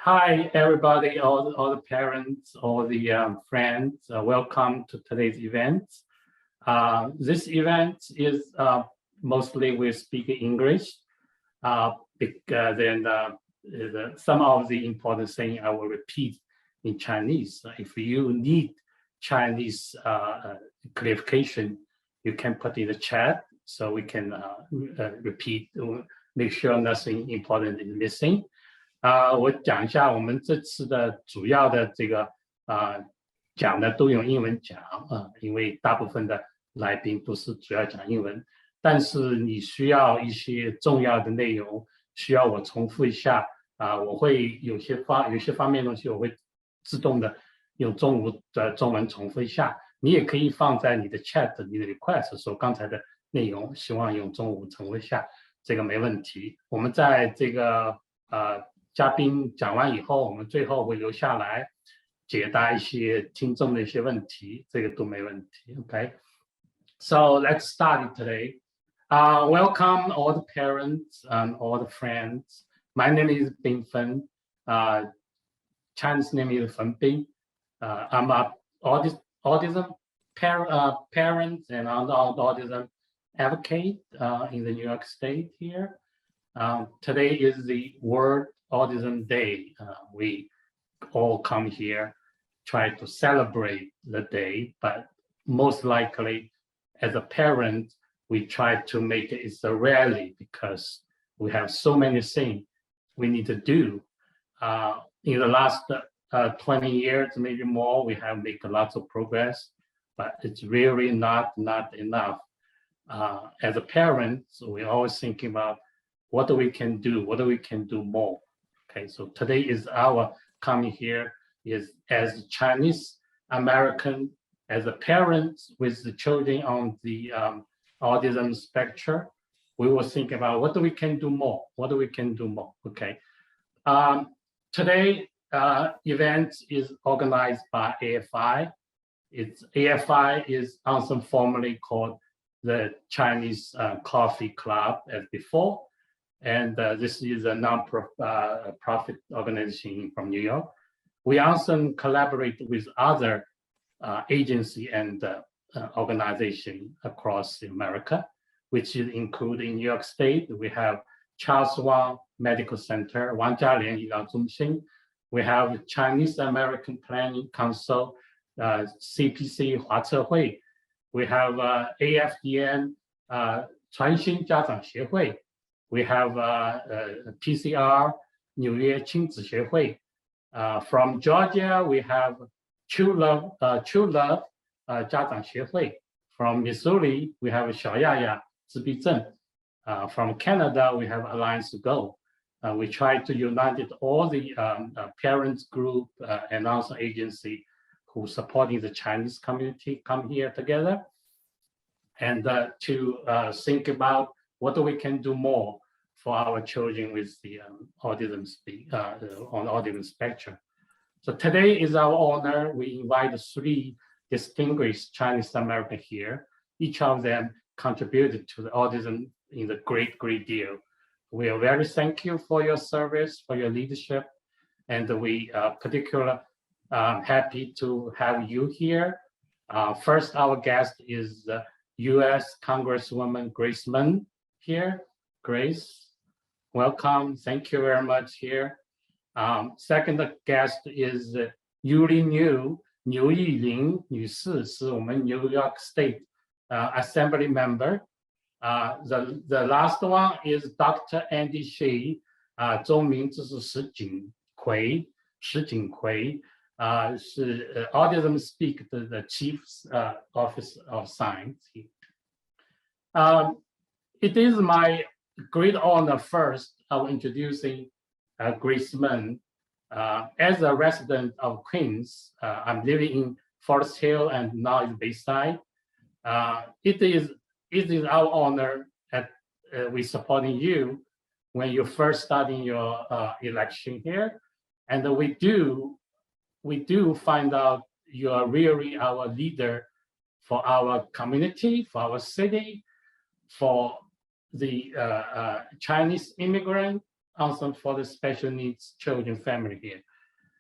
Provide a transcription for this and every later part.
Hi, everybody, all the parents, all the friends. Welcome to today's event. This event is mostly we speak English. Then some of the important things I will repeat in Chinese. If you need Chinese clarification, you can put in the chat so we can repeat, make sure nothing important is missing. 我讲一下我们这次的主要的这个讲的都用英文讲因为大部分的来宾都是主要讲英文，但是你需要一些重要的内容需要我重复一下我会有些方面的东西我会自动的用中文重复一下，你也可以放在你的 chat 你的 request 说刚才的内容希望用中文重复一下，这个没问题。我们在这个嘉宾讲完以后，我们最后会留下来解答一些听众的一些问题，这个都没问题。Okay, so let's start today. Welcome all the parents and all the friends. My name is Bing Fen. Chinese name is Fen Bing. I'm an autism parent and an autism advocate in the New York State here. Today is the World Autism Day. We all come here, try to celebrate the day, but most likely as a parent, we try to make it a rally because we have so many things we need to do. In the last 20 years, maybe more, we have made lots of progress, but it's really not enough. As a parent, so we're always thinking about what we can do more. Okay, so today is our coming here is as Chinese American, as a parent with the children on the autism spectrum, we will think about what we can do more. Okay. Today event is organized by AFI. AFI is also formally called the Chinese Coffee Club as before. And this is a non-profit organization from New York. We also collaborate with other agencies and organizations across America, which is including New York State. We have Charles Wang Medical Center, Wang Jialian Yilao Zhongxin. We have Chinese American Planning Council, Tcpc, Huacehui. We have AFDN, 传新家长协会. We have PCR, 纽约亲子协会. From Georgia, we have True Love 家长协会. From Missouri, we have 小亚亚自闭症. From Canada, we have Alliance Go. We try to unite all the parents group and also agency who supporting the Chinese community come here together and to think about what we can do more for our children with the autism on the autism spectrum. So today is our honor. We invite 3 distinguished Chinese Americans here. Each of them contributed to the autism in a great deal. We are very thankful for your service, for your leadership, and we are particularly happy to have you here. First, our guest is U.S. Congresswoman Grace Meng here. Grace, welcome. Thank you very much here. Second guest is Yuh-Line Niou, 牛艺玲女士，是我们 New York State Assembly member. The last one is Dr. Andy Shih, 中名字是石谨魁，是 Autism Speaks the Chief Office of Science. It is my great honor first of introducing Grace Meng. As a resident of Queens, I'm living in Forest Hill and now in Bayside. It is our honor that we supporting you when you first starting your election here, and we do find out you are really our leader for our community, for our city, for the Chinese immigrant also for the special needs children family here.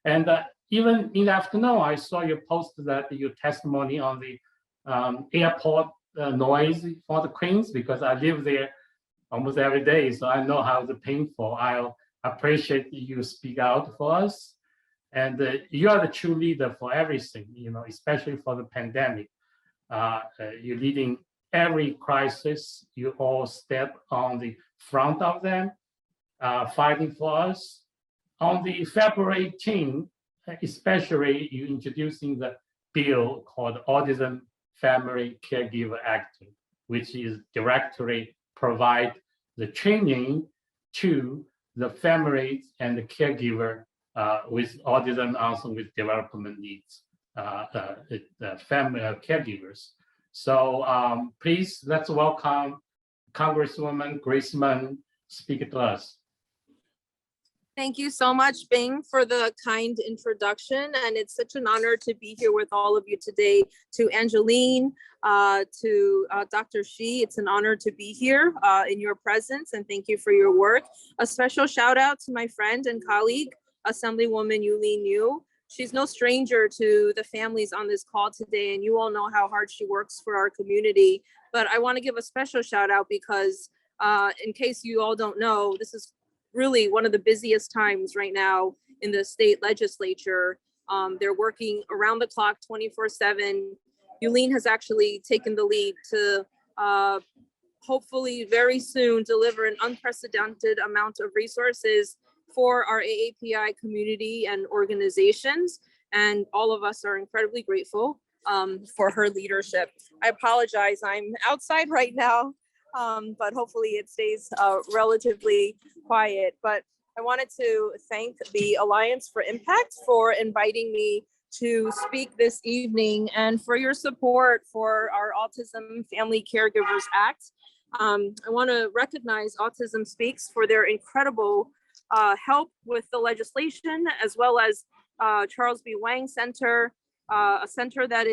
And even in the afternoon, I saw you post that your testimony on the airport noise for the Queens, because I live there almost every day, so I know how it's painful. I appreciate you speak out for us. And you are the true leader for everything, especially for the pandemic. You're leading every crisis. You all step on the front of them, fighting for us. On the February 18th, especially you introducing the bill called Autism Family Caregiver Act, which is directly provide the training to the families and the caregiver with autism, also with development needs, the family caregivers. So please, let's welcome Congresswoman Grace Meng speak to us. Thank you so much, Meng, for the kind introduction. And it's such an honor to be here with all of you today. To Angeline, to Dr. Shih, it's an honor to be here in your presence, and thank you for your work. A special shout out to my friend and colleague, Assemblywoman Yuh-Line Niou. She's no stranger to the families on this call today, and you all know how hard she works for our community. But I want to give a special shout out because in case you all don't know, this is really one of the busiest times right now in the state legislature. They're working around the clock 24/7. Yuh-Line has actually taken the lead to hopefully very soon deliver an unprecedented amount of resources for our AAPI community and organizations. And all of us are incredibly grateful for her leadership. I apologize, I'm outside right now, but hopefully it stays relatively quiet. But I wanted to thank the Alliance for Impact for inviting me to speak this evening and for your support for our Autism Family Caregivers Act. I want to recognize Autism Speaks for their incredible help with the legislation, as well as Charles B. Wang Center, a center that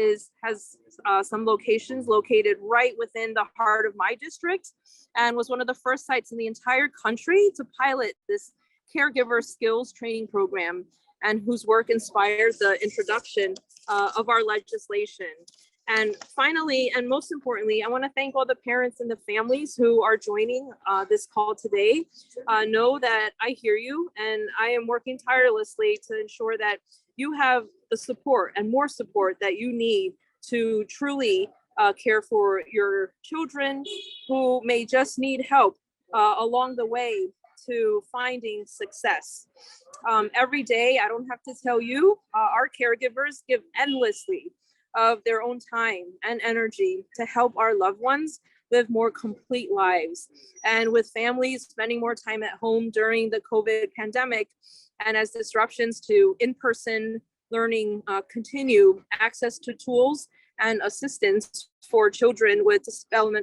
has some locations located right within the heart of my district, and was one of the first sites in the entire country to pilot this Caregiver Skills Training program, and whose work inspired the introduction of our legislation. And finally, and most importantly, I want to thank all the parents and the families who are joining this call today. Know that I hear you, and I am working tirelessly to ensure that you have the support and more support that you need to truly care for your children who may just need help along the way to finding success. Every day, I don't have to tell you, our caregivers give endlessly of their own time and energy to help our loved ones live more complete lives. And with families spending more time at home during the COVID pandemic, and as disruptions to in-person learning continue, access to tools and assistance for children with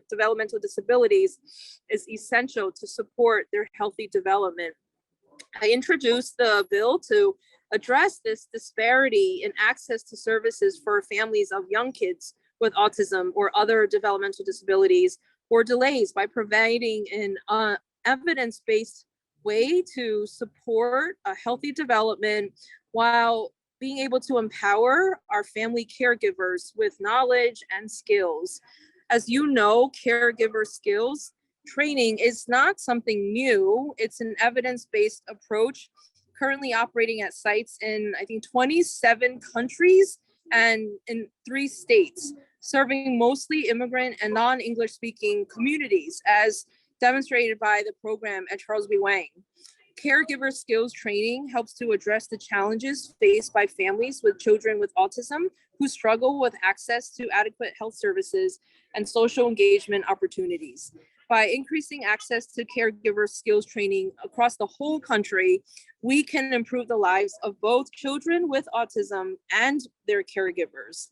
developmental disabilities is essential to support their healthy development. I introduced the bill to address this disparity in access to services for families of young kids with autism or other developmental disabilities, or delays, by providing an evidence-based way to support a healthy development while being able to empower our family caregivers with knowledge and skills. As you know, caregiver skills training is not something new. It's an evidence-based approach currently operating at sites in, I think, 27 countries and in 3 states, serving mostly immigrant and non-English speaking communities, as demonstrated by the program at Charles B. Wang. Caregiver skills training helps to address the challenges faced by families with children with autism who struggle with access to adequate health services and social engagement opportunities. By increasing access to caregiver skills training across the whole country, we can improve the lives of both children with autism and their caregivers.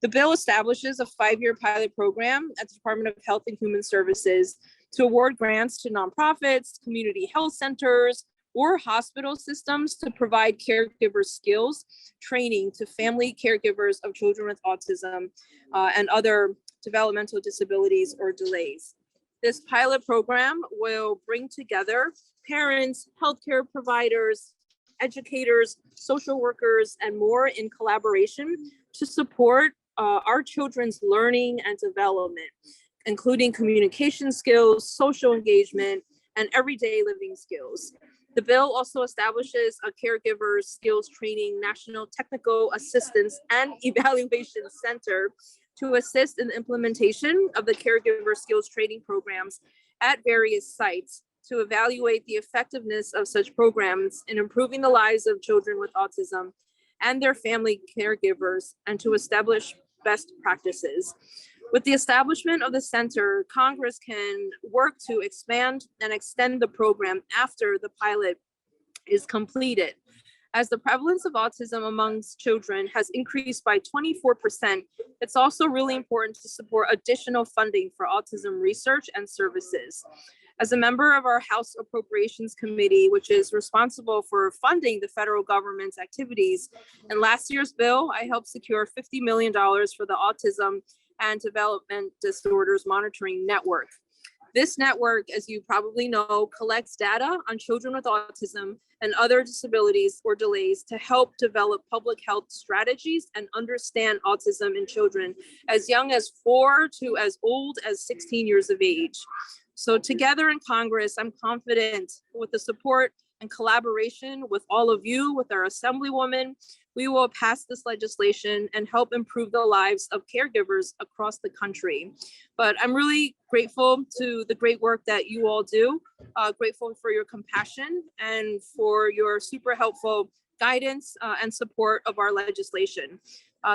The bill establishes a 5-year pilot program at the Department of Health and Human Services to award grants to nonprofits, community health centers, or hospital systems to provide caregiver skills training to family caregivers of children with autism and other developmental disabilities or delays. This pilot program will bring together parents, healthcare providers, educators, social workers, and more in collaboration to support our children's learning and development, including communication skills, social engagement, and everyday living skills. The bill also establishes a Caregivers Skills Training National Technical Assistance and Evaluation Center to assist in the implementation of the Caregiver Skills Training programs at various sites to evaluate the effectiveness of such programs in improving the lives of children with autism and their family caregivers, and to establish best practices. With the establishment of the center, Congress can work to expand and extend the program after the pilot is completed. As the prevalence of autism amongst children has increased by 24%, it's also really important to support additional funding for autism research and services. As a member of our House Appropriations Committee, which is responsible for funding the federal government's activities, in last year's bill, I helped secure $50 million for the Autism and Development Disorders Monitoring Network. This network, as you probably know, collects data on children with autism and other disabilities or delays to help develop public health strategies and understand autism in children as young as 4 to as old as 16 years of age. So together in Congress, I'm confident with the support and collaboration with all of you, with our Assemblywoman, we will pass this legislation and help improve the lives of caregivers across the country. But I'm really grateful to the great work that you all do, grateful for your compassion and for your super helpful guidance and support of our legislation.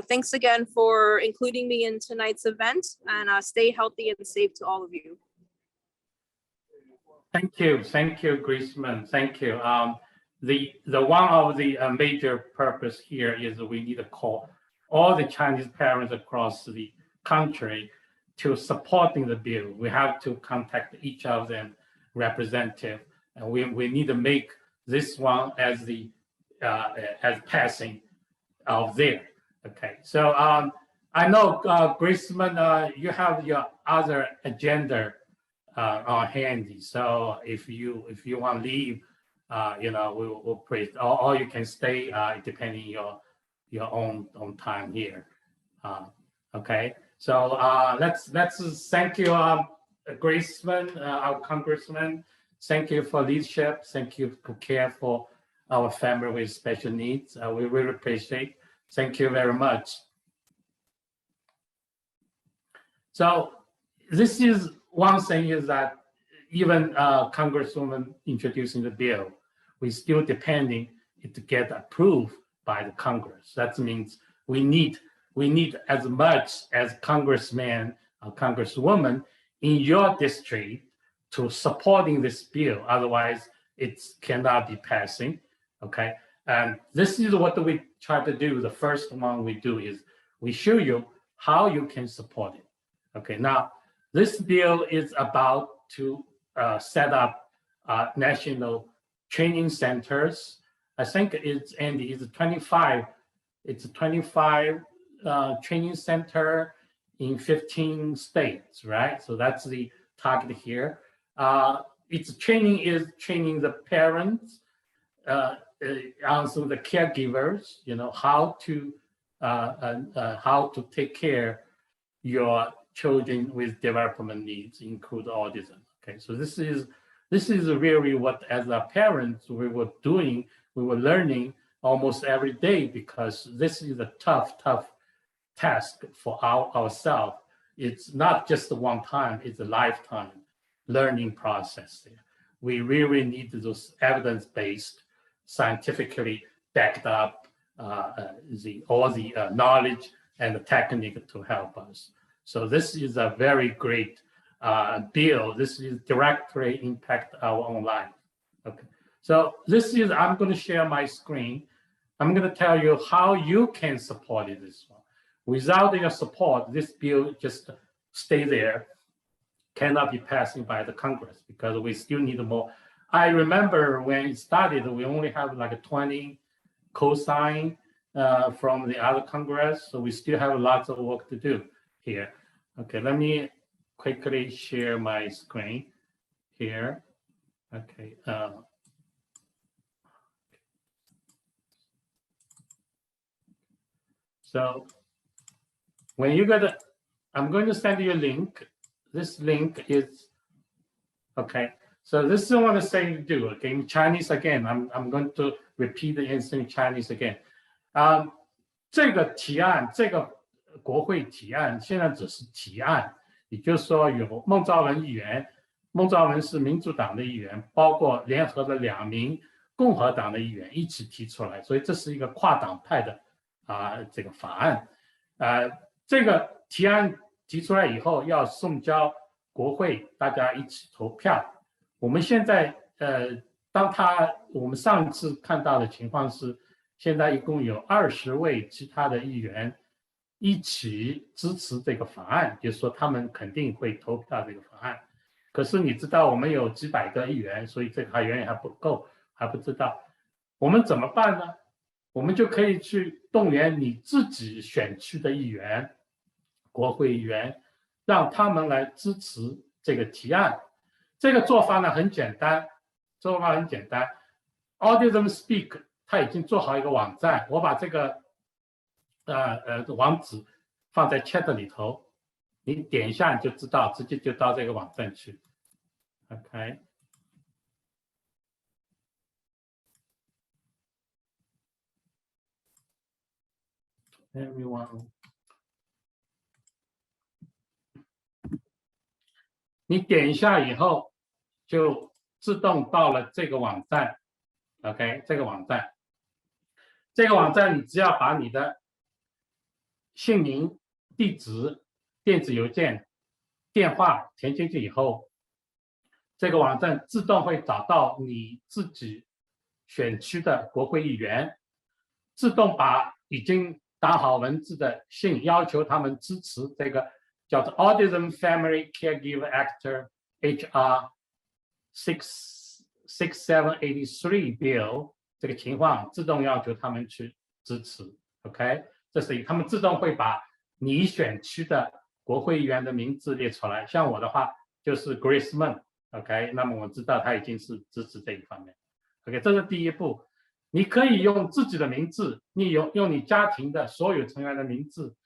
Thanks again for including me in tonight's event, and stay healthy and safe to all of you. Thank you, Griezmann. Thank you. The one of the major purpose here is we need to call all the Chinese parents across the country to supporting the bill. We have to contact each of them representative, and we need to make this one as the as passing of there. Okay, so I know Griezmann, you have your other agenda on handy. So if you want to leave, we'll pray, or you can stay depending your own time here. Okay, so let's thank you, Griezmann, our congressman. Thank you for leadership. Thank you for care for our family with special needs. We really appreciate. Thank you very much. So this is one thing is that even Congresswoman introducing the bill, we still depending it to get approved by the Congress. That means we need as much as congressman or congresswoman in your district to supporting this bill. Otherwise, it cannot be passing. Okay, and this is what we try to do. The first one we do is we show you how you can support it. Okay, now this bill is about to set up national training centers. I think it's Andy. It's 25. It's a 25 training center in 15 states, right? So that's the target here. Its training is training the parents, also the caregivers. How to take care your children with development needs, include autism. Okay, so this is really what, as a parents, we were doing. We were learning almost every day, because this is a tough task for ourselves. It's not just one time; it's a lifetime learning process. There, we really need those evidence-based, scientifically backed up all the knowledge and the technique to help us. So this is a very great bill. This is directly impact our own life. Okay, so I'm going to share my screen. I'm going to tell you how you can support this one. Without your support, this bill just stay there, cannot be passing by the Congress, because we still need more. I remember when it started, we only have like 20 co-sign from the other Congress, so we still have lots of work to do here. Okay, let me quickly share my screen here. Okay. So when you go to, I'm going to send you a link. This link is, okay. So this is what I want to say to do, okay, in Chinese again. I'm going to repeat the answer in Chinese again. 这个提案，这个国会提案现在只是提案，也就是说有孟昭文议员，孟昭文是民主党的议员，包括联合的2名共和党的议员一起提出来，所以这是一个跨党派的这个法案。这个提案提出来以后要送交国会，大家一起投票。我们现在我们上次看到的情况是，现在一共有20位其他的议员一起支持这个法案，就是说他们肯定会投票这个法案。可是你知道我们有几百个议员，所以这个远远还不够，还不知道我们怎么办呢？我们就可以去动员你自己选区的议员、国会议员，让他们来支持这个提案。这个做法呢很简单，Autism Speaks 它已经做好一个网站，我把这个网址放在 chat 里头，你点一下你就知道，直接就到这个网站去。OK。Everyone， 你点一下以后，就自动到了这个网站。OK， 这个网站你只要把你的姓名、地址、电子邮件、电话填进去以后，这个网站自动会找到你自己选区的国会议员，自动把已经打好文字的信要求他们支持这个叫做 Autism Family Caregiver Act HR 6783 Bill 这个情况，自动要求他们去支持。OK， 这是他们自动会把你选区的国会议员的名字列出来。像我的话就是 Grace Meng。OK， 那么我知道他已经是支持这一方面。OK， 这是第一步。你可以用自己的名字，你用你家庭的所有成员的名字，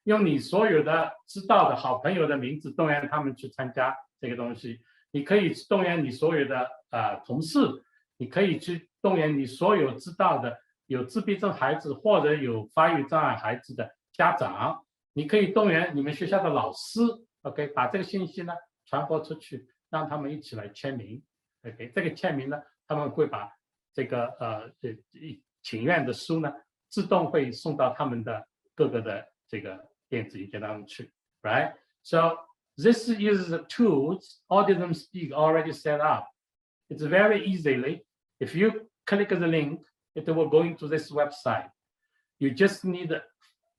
用你所有的知道的好朋友的名字，动员他们去参加这个东西。你可以动员你所有的同事，你可以去动员你所有知道的有自闭症孩子或者有发育障碍孩子的家长，你可以动员你们学校的老师 ，OK， 把这个信息呢传播出去，让他们一起来签名 ，OK， 这个签名呢，他们会把这个请愿的书呢，自动会送到他们的各个的这个电子邮件当中去 ，right？ So this is the tools Autism Speaks already set up. It's very easily. If you click the link, it will go into this website. You just need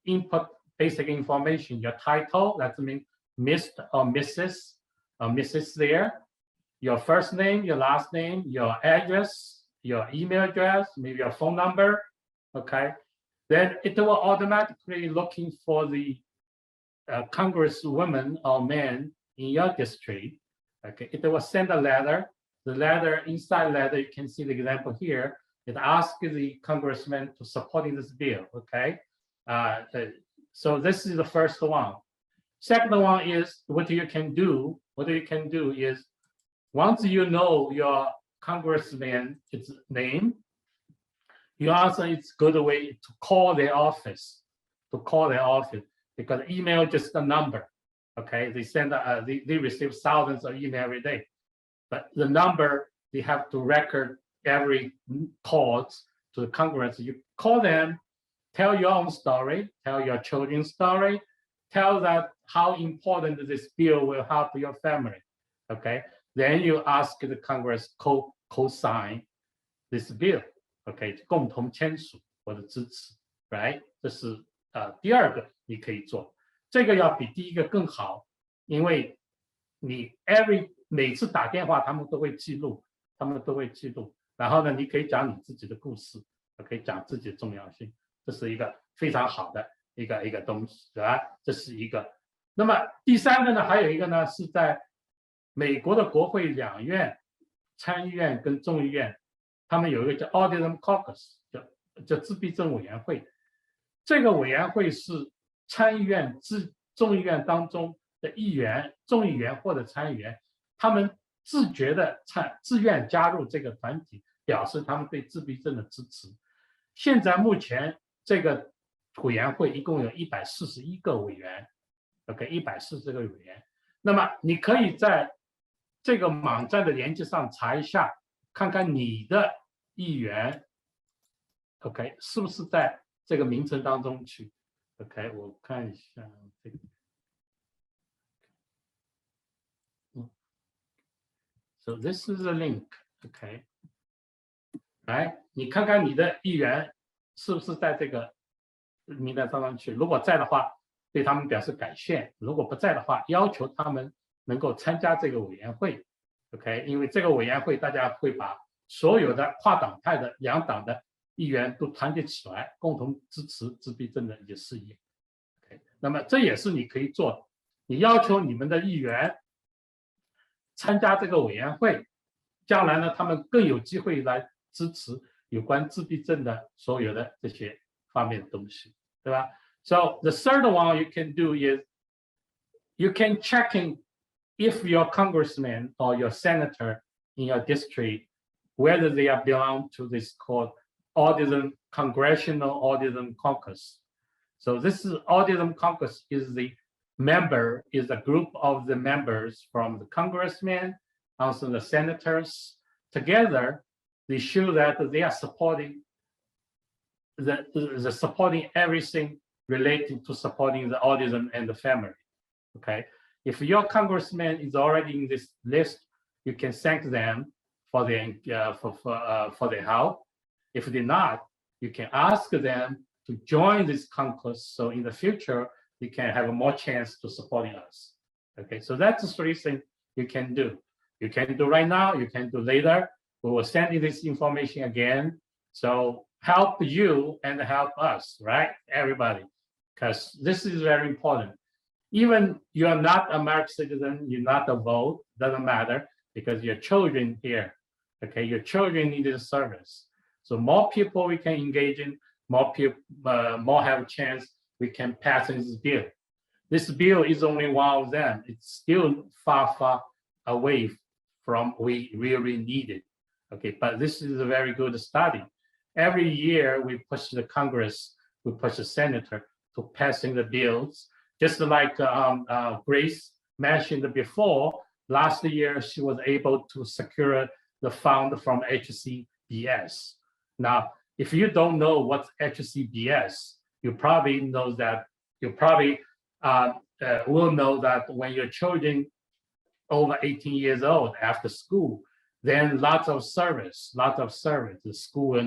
input basic information. Your title, that means Mr. or Mrs. or Mrs. there. Your first name, your last name, your address, your email address, maybe your phone number. Okay. Then it will automatically looking for the congresswoman or man in your district. Okay, it will send a letter. The letter, inside letter, you can see the example here. It asks the congressman to supporting this bill. Okay, so this is the first one. Second one is what you can do. What you can do is once you know your congressman's name, you also it's good way to call their office. Because email just a number. Okay, they send they receive thousands of email every day, but the number they have to record every calls to the Congress. You call them, tell your own story, tell your children's story, tell that how important this bill will help your family. Okay, then you ask the Congress co-sign this bill. Okay, 共同签署或者支持 ，right？ 这是第二个你可以做，这个要比第一个更好，因为你每次打电话他们都会记录，然后呢，你可以讲你自己的故事，可以讲自己的重要性，这是一个非常好的一个东西，对吧？这是一个那么第三个呢，还有一个呢是在美国的国会两院，参议院跟众议院，他们有一个叫 Autism Caucus， 叫自闭症委员会。这个委员会是参议院、众议院当中的议员、众议员或者参议员，他们自愿加入这个团体，表示他们对自闭症的支持。现在目前这个委员会一共有141个委员 ，140个委员。那么你可以在这个网站的链接上查一下，看看你的议员 ，OK 是不是在这个名称当中去 ？OK， 我看一下这个。So this is a link, OK。来，你看看你的议员是不是在这个名单上去？如果在的话，对他们表示感谢；如果不在的话，要求他们能够参加这个委员会 ，OK。因为这个委员会，大家会把所有的跨党派的两党的议员都团结起来，共同支持自闭症的一些事业。OK， 那么这也是你可以做的。你要求你们的议员参加这个委员会，将来呢，他们更有机会来支持有关自闭症的所有的这些方面的东西，对吧 ？So the third one you can do is you can check in if your congressman or your senator in your district whether they are belong to this called Autism Congressional Autism Caucus. So this is Autism Caucus is a group of the members from the congressmen, also the senators. Together, they show that they are supporting supporting everything relating to supporting the autism and the family. Okay, if your congressman is already in this list, you can thank them for their help. If they're not, you can ask them to join this caucus. So in the future, you can have more chance to supporting us. Okay, so that's the three things you can do. You can do right now, you can do later. We will send you this information again. So help you and help us, right? Everybody, because this is very important. Even you're not an American citizen, you're not a vote, doesn't matter because your children here, okay? Your children need the service. So more people we can engage in, more people, more have a chance we can pass this bill. This bill is only one of them. It's still far, far away from we really need it. Okay, but this is a very good study. Every year we push the Congress, we push the senator to passing the bills. Just like Grace mentioned before, last year she was able to secure the fund from HCBS. Now, if you don't know what's HCBS, you probably know that will know that when your children over 18 years old after school, then lots of service, the school will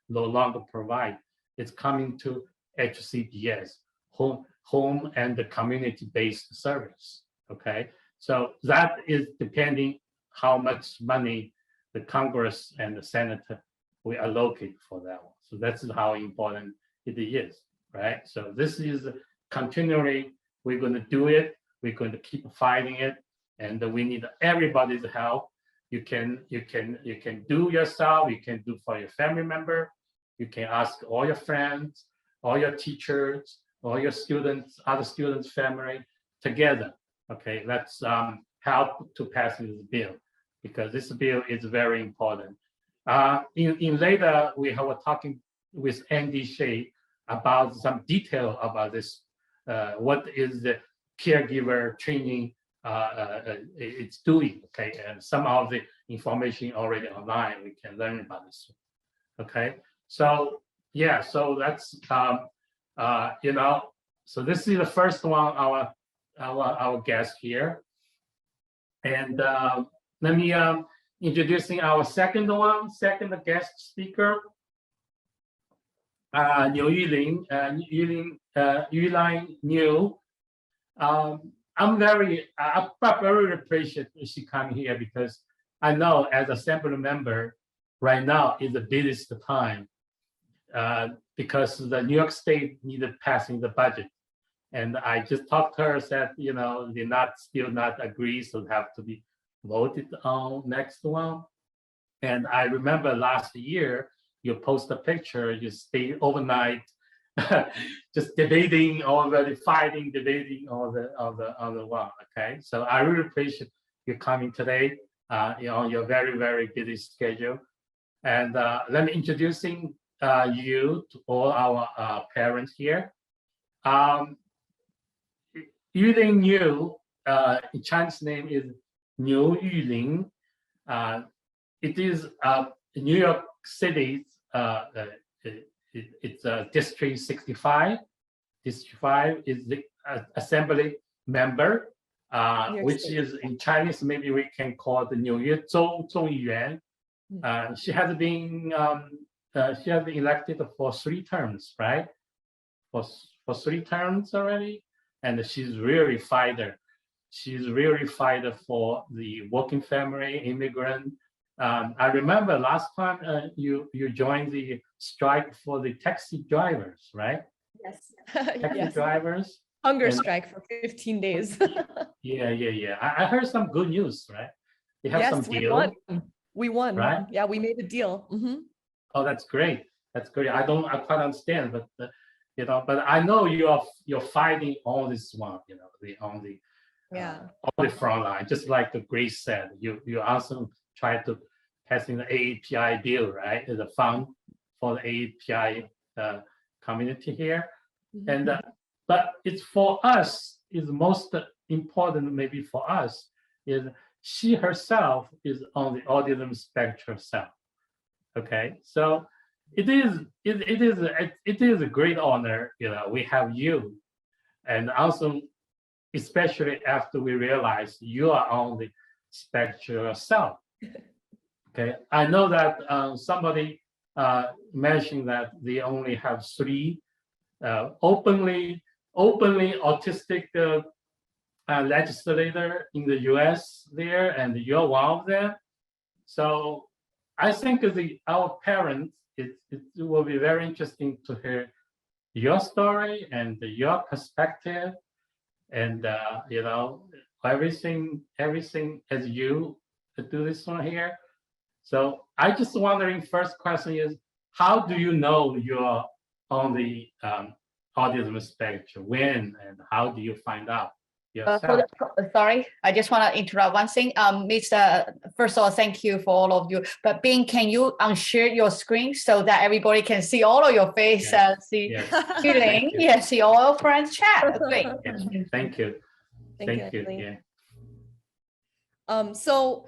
no longer provide. It's coming to HCBS, home and the community-based service, okay? So that is depending how much money the Congress and the Senator will allocate for that one. So that's how important it is, right? So this is continually, we're going to do it. We're going to keep fighting it. And we need everybody's help. You can do yourself. You can do for your family member. You can ask all your friends, all your teachers, all your students, other students' family together. Okay, let's help to pass this bill because this bill is very important. In later, we were talking with Andy Shih about some detail about this. What is the caregiver training it's doing? Okay, and some of the information already online. We can learn about this. Okay, so yeah, so that's so this is the first one. Our guest here, and let me introducing our second guest speaker, Yuh-Line Niou. I'm very appreciative she come here because I know as assembly member right now is the busiest time because the New York State needed passing the budget. And I just talked to her, said, they still not agree, so have to be voted on next one. And I remember last year, you post a picture, you stay overnight, just debating already, debating on the one. Okay, so I really appreciate you coming today. On your very, very busy schedule. And let me introducing you to all our parents here. Yuh-Line Niou, Chinese name is Yuh-Line. It is New York City's, it's District 65. District 5 is the assembly member, which is in Chinese, maybe we can call the 纽约州众议员. She has been elected for 3 terms, right? For 3 terms already, and she's really fighter. She's really fighter for the working family, immigrant. I remember last time you joined the strike for the taxi drivers, right? Yes. Taxi drivers. Hunger strike for 15 days. Yeah. I heard some good news, right? They have some deal. We won. Right? Yeah, we made a deal. Oh, that's great. That's great. I quite understand, but but I know you're fighting all this one, on the front line. Just like the Grace said, you also try to passing the AAPI bill, right? The fund for the AAPI community here, and but it's for us is most important. Maybe for us is she herself is on the autism spectrum herself. Okay, so it is a great honor. We have you, and also especially after we realize you are on the spectrum yourself. Okay, I know that somebody mentioned that they only have 3 openly autistic legislator in the U.S. there, and you're one of them. So I think our parents, it will be very interesting to hear your story and your perspective, and everything as you do this one here. So I just wondering, first question is, how do you know you're on the autism spectrum? When and how do you find out yourself? Sorry, I just want to interrupt one thing. First of all, thank you for all of you. But Bing, can you unshare your screen so that everybody can see all of your face and see Yuh-Line? Yes, see all your friends chat. Great. Yes, thank you. Thank you. Yeah. So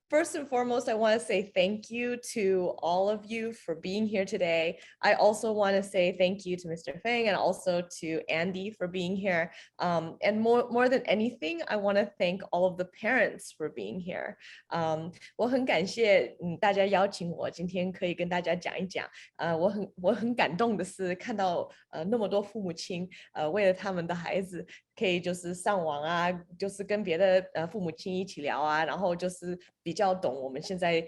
first and foremost, I want to say thank you to all of you for being here today. I also want to say thank you to Mr. Feng and also to Andy for being here. And more than anything, I want to thank all of the parents for being here. 我很感谢大家邀请我今天可以跟大家讲一讲。我很感动的是看到那么多父母亲为了他们的孩子。可以就是上网啊，就是跟别的父母亲一起聊啊，然后就是比较懂我们现在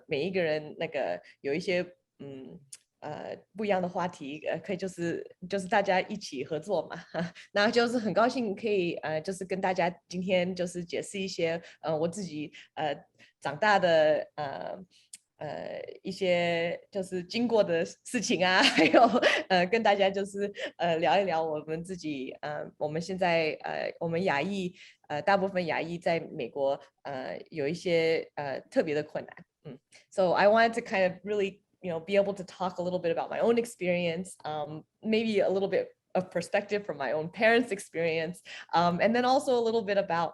每一个人那个有一些不一样的话题，可以就是大家一起合作嘛，那就是很高兴可以就是跟大家今天就是解释一些我自己长大的一些就是经过的事情啊，还有跟大家就是聊一聊我们自己我们现在我们亚裔大部分亚裔在美国有一些特别的困难。So I wanted to kind of really be able to talk a little bit about my own experience, maybe a little bit of perspective from my own parents' experience, and then also a little bit about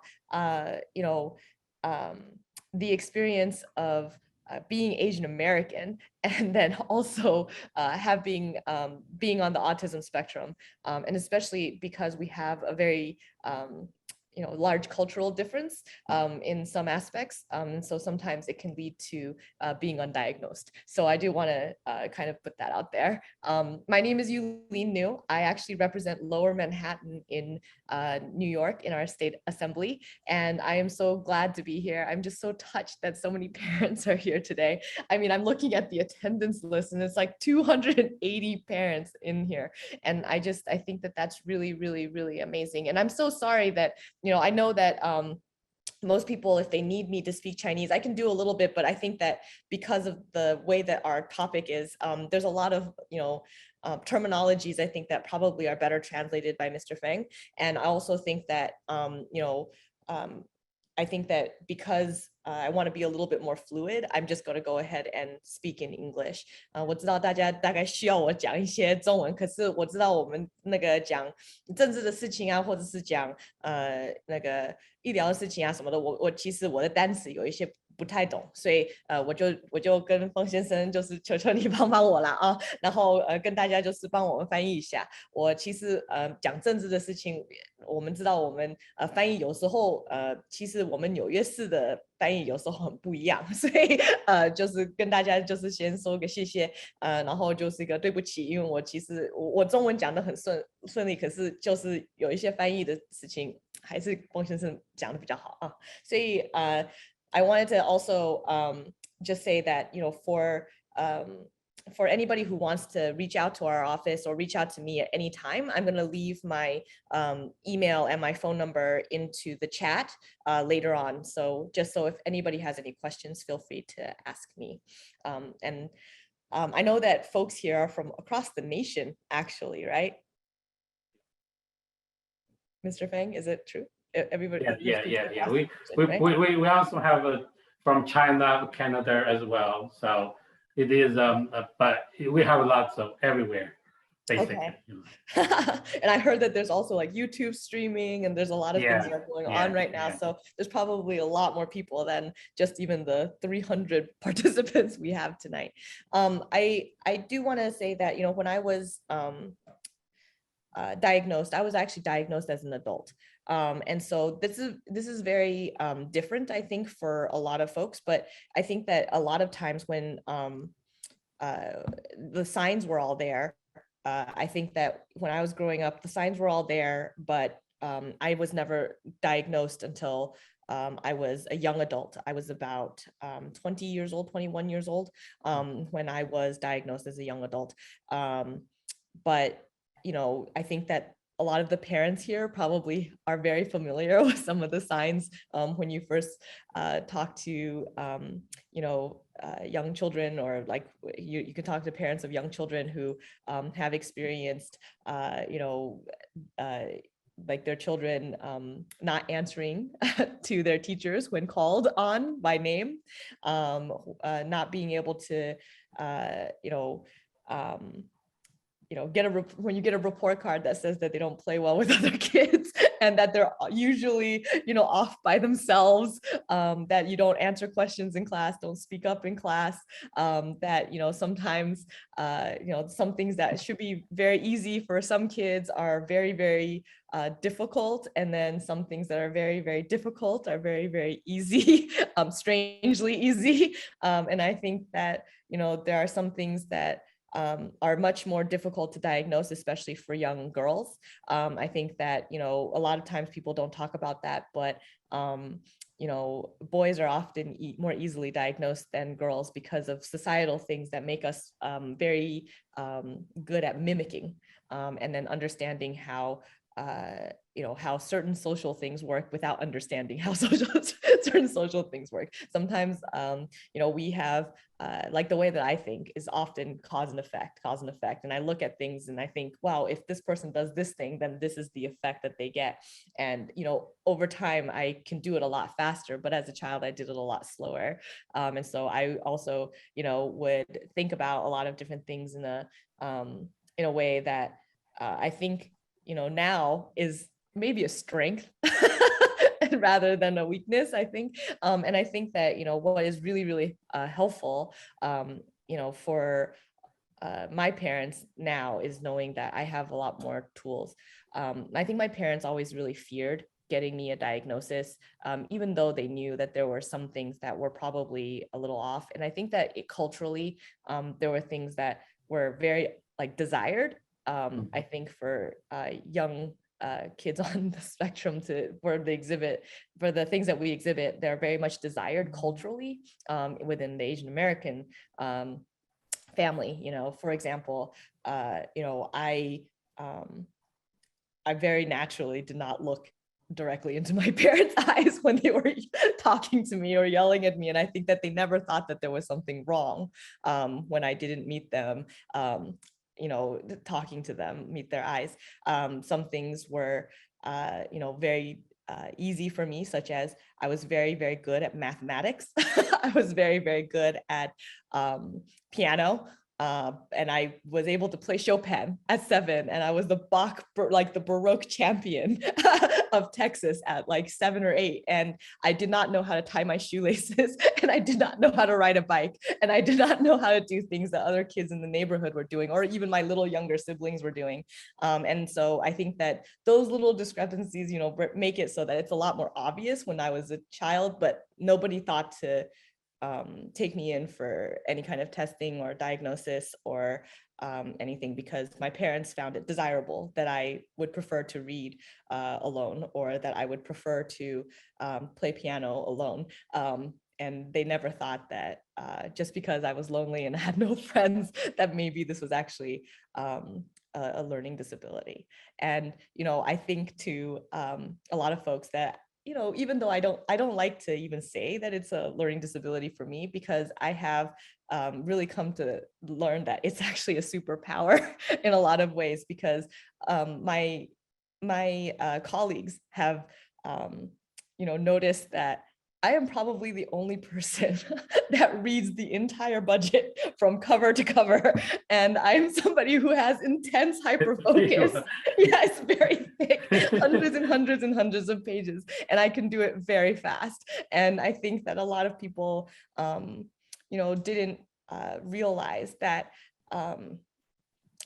the experience of being Asian American, and then also being on the autism spectrum, and especially because we have a very large cultural difference in some aspects. And so sometimes it can lead to being undiagnosed. So I do want to kind of put that out there. My name is Yuh-Line Niou. I actually represent Lower Manhattan in New York in our state assembly. And I am so glad to be here. I'm just so touched that so many parents are here today. I mean, I'm looking at the attendance list and it's like 280 parents in here. And I think that that's really, really, really amazing. And I'm so sorry that, I know that most people, if they need me to speak Chinese, I can do a little bit, but I think that because of the way that our topic is, there's a lot of, terminologies, I think that probably are better translated by Mr. Feng. And I also think that, I think that because I want to be a little bit more fluid, I'm just going to go ahead and speak in English. 我知道大家大概需要我讲一些中文，可是我知道我们那个讲政治的事情啊，或者是讲那个医疗的事情啊什么的，我其实我的单词有一些不太懂，所以我就跟冯先生就是求求你帮帮我啦啊，然后跟大家就是帮我们翻译一下。我其实讲政治的事情，我们知道我们翻译有时候其实我们纽约市的翻译有时候很不一样，所以就是跟大家就是先说个谢谢，然后就是一个对不起，因为我其实我中文讲得很顺利，可是就是有一些翻译的事情还是冯先生讲得比较好啊，所以I wanted to also just say that, for anybody who wants to reach out to our office or reach out to me at any time, I'm going to leave my email and my phone number into the chat later on. So just so if anybody has any questions, feel free to ask me. And I know that folks here are from across the nation, actually, right? Mr. Feng, is it true? Everybody? Yeah. We also have from China, Canada as well. So it is, but we have lots of everywhere, basically. Okay. And I heard that there's also like YouTube streaming and there's a lot of things that are going on right now. So there's probably a lot more people than just even the 300 participants we have tonight. I do want to say that, when I was diagnosed, I was actually diagnosed as an adult. And so this is very different, I think, for a lot of folks, but I think that a lot of times when the signs were all there, I think that when I was growing up, the signs were all there, but I was never diagnosed until I was a young adult. I was about 20 years old, 21 years old when I was diagnosed as a young adult. But I think that a lot of the parents here probably are very familiar with some of the signs when you first talk to, young children, or like you can talk to parents of young children who have experienced, like their children not answering to their teachers when called on by name, not being able to, when you get a report card that says that they don't play well with other kids and that they're usually, off by themselves, that you don't answer questions in class, don't speak up in class, that, sometimes, some things that should be very easy for some kids are very, very difficult. And then some things that are very, very difficult are very, very easy, strangely easy. And I think that, there are some things that are much more difficult to diagnose, especially for young girls. I think that, a lot of times people don't talk about that, but, boys are often more easily diagnosed than girls because of societal things that make us very good at mimicking and then understanding how how certain social things work without understanding how certain social things work. Sometimes, we have, like the way that I think is often cause and effect. And I look at things and I think, wow, if this person does this thing, then this is the effect that they get. And, over time, I can do it a lot faster, but as a child, I did it a lot slower. And so I also, would think about a lot of different things in a way that I think, now is maybe a strength rather than a weakness, I think. And I think that, what is really, really helpful, for my parents now is knowing that I have a lot more tools. I think my parents always really feared getting me a diagnosis, even though they knew that there were some things that were probably a little off. And I think that culturally, there were things that were very like desired. I think for young kids on the spectrum for the things that we exhibit, they're very much desired culturally within the Asian American family. You know, for example, you know, I very naturally did not look directly into my parents' eyes when they were talking to me or yelling at me. And I think that they never thought that there was something wrong when I didn't meet them, you know, talking to them, meet their eyes. Some things were, you know, very easy for me, such as I was very, very good at mathematics. I was very, very good at piano. And I was able to play Chopin at 7, and I was the Baroque champion of Texas at like 7 or 8. And I did not know how to tie my shoelaces, and I did not know how to ride a bike, and I did not know how to do things that other kids in the neighborhood were doing, or even my little younger siblings were doing. And so I think that those little discrepancies, you know, make it so that it's a lot more obvious when I was a child, but nobody thought to take me in for any kind of testing or diagnosis or anything, because my parents found it desirable that I would prefer to read alone, or that I would prefer to play piano alone. And they never thought that just because I was lonely and had no friends, that maybe this was actually a learning disability. And, you know, I think to a lot of folks that, you know, even though I don't like to even say that it's a learning disability for me, because I have really come to learn that it's actually a superpower in a lot of ways, because my colleagues have, you know, noticed that I am probably the only person that reads the entire budget from cover to cover. And I'm somebody who has intense hyperfocus. Yeah, it's very thick, hundreds and hundreds and hundreds of pages. And I can do it very fast. And I think that a lot of people, you know, didn't realize that,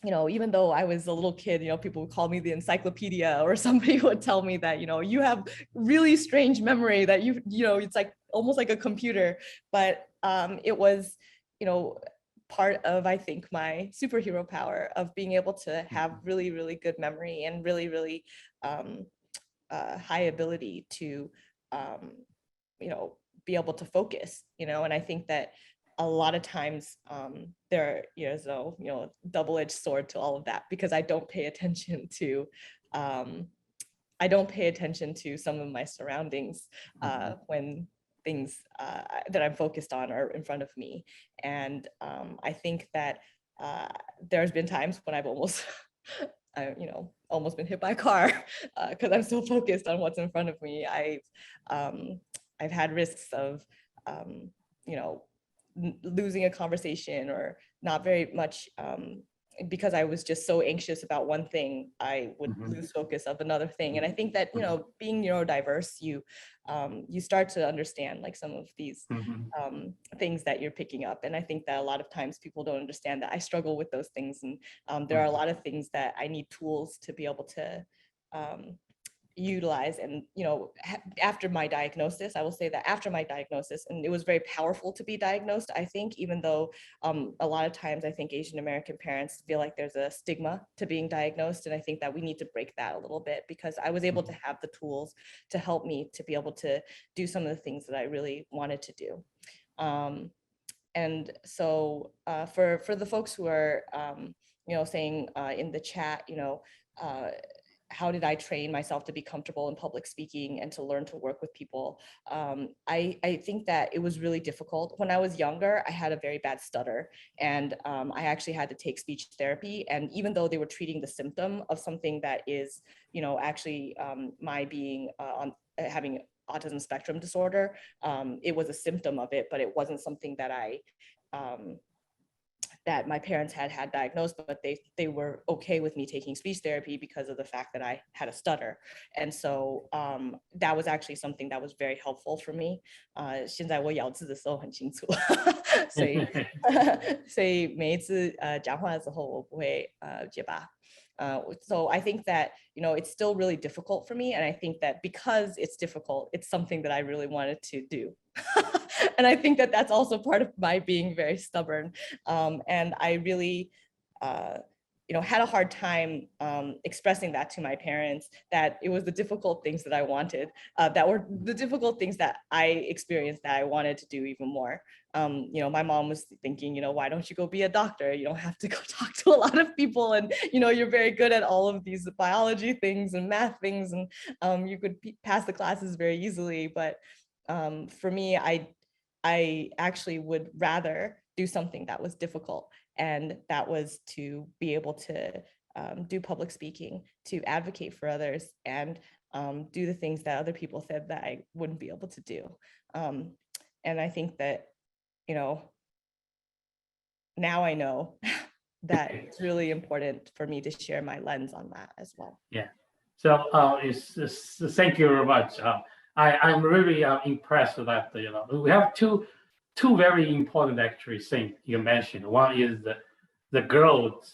you know, even though I was a little kid, you know, people would call me the encyclopedia, or somebody would tell me that, you know, you have really strange memory, that you know, it's like almost like a computer. But it was, you know, part of, I think, my superhero power of being able to have really, really good memory and really, really high ability to, you know, be able to focus, you know. And I think that a lot of times there is a, you know, double-edged sword to all of that, because I don't pay attention to some of my surroundings when things that I'm focused on are in front of me. And I think that there's been times when I've almost you know, almost been hit by a car because I'm so focused on what's in front of me. I've had risks of you know, losing a conversation, or not very much, because I was just so anxious about one thing, I would lose focus of another thing. And I think that, you know, being neurodiverse, you start to understand like some of these things that you're picking up. And I think that a lot of times people don't understand that I struggle with those things. And there are a lot of things that I need tools to be able to utilize. And, you know, after my diagnosis, I will say that after my diagnosis, and it was very powerful to be diagnosed, I think, even though a lot of times I think Asian American parents feel like there's a stigma to being diagnosed. And I think that we need to break that a little bit, because I was able to have the tools to help me to be able to do some of the things that I really wanted to do. And so for the folks who are, you know, saying in the chat, you know, how did I train myself to be comfortable in public speaking and to learn to work with people? I think that it was really difficult. When I was younger, I had a very bad stutter, and I actually had to take speech therapy. And even though they were treating the symptom of something that is, you know, actually my being having autism spectrum disorder, it was a symptom of it, but it wasn't something that that my parents had diagnosed, but they were okay with me taking speech therapy because of the fact that I had a stutter. And so that was actually something that was very helpful for me. 现在我咬字的时候很清楚，所以每一次讲话的时候我不会结巴。So I think that, it's still really difficult for me. And I think that because it's difficult, it's something that I really wanted to do. And I think that that's also part of my being very stubborn. And I really, had a hard time expressing that to my parents, that it was the difficult things that I wanted, that were the difficult things that I experienced that I wanted to do even more. My mom was thinking, why don't you go be a doctor? You don't have to go talk to a lot of people. And, you're very good at all of these biology things and math things. And you could pass the classes very easily. But for me, I actually would rather do something that was difficult. And that was to be able to do public speaking, to advocate for others, and do the things that other people said that I wouldn't be able to do. And I think that, now I know that it's really important for me to share my lens on that as well. Yeah. So thank you very much. I'm really impressed with that. We have two very important actually things you mentioned. One is the growth.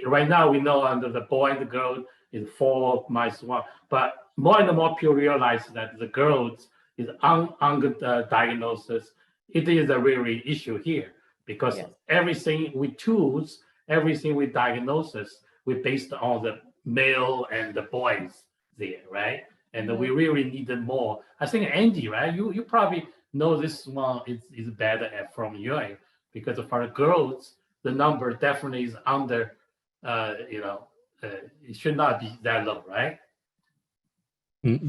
Right now we know under the boy and the girl is 4 minus 1, but more and more people realize that the growth is underdiagnosis. It is a really issue here because everything we choose, everything we diagnosis, we based on the male and the boys there, right? And we really need more. I think Andy, right? You probably know this one is better from your end, because for the girls, the number definitely is under, it should not be that low, right?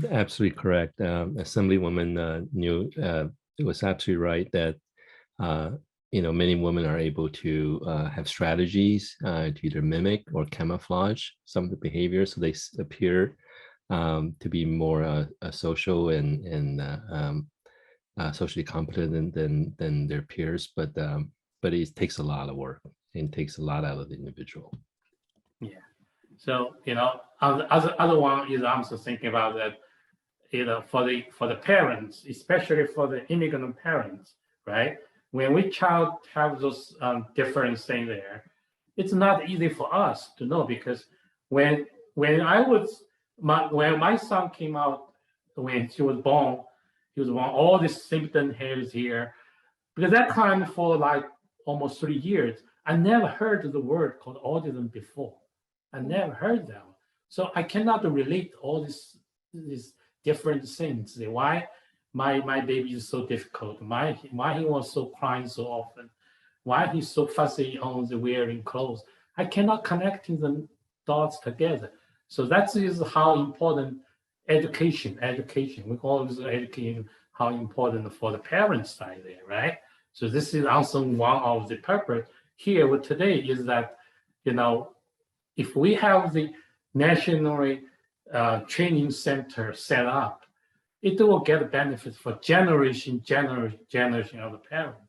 Absolutely correct. Assemblywoman Niou was absolutely right that, many women are able to have strategies to either mimic or camouflage some of the behaviors, so they appear to be more social and socially competent than their peers, but it takes a lot of work and takes a lot out of the individual. Yeah. So other one is I'm also thinking about that. For the parents, especially for the immigrant parents, right? When we child have those different things there, it's not easy for us to know, because when my son came out, when he was born all these symptoms here, because that time for like almost 3 years, I never heard the word called autism before. I never heard that. So I cannot relate all these different things. Why my baby is so difficult? Why he was so crying so often? Why he's so fussy on the wearing clothes? I cannot connect the dots together. So that is how important education. We always educating how important for the parents side there, right? So this is also one of the purpose here with today is that, if we have the national training center set up, it will get benefits for generation of the parents,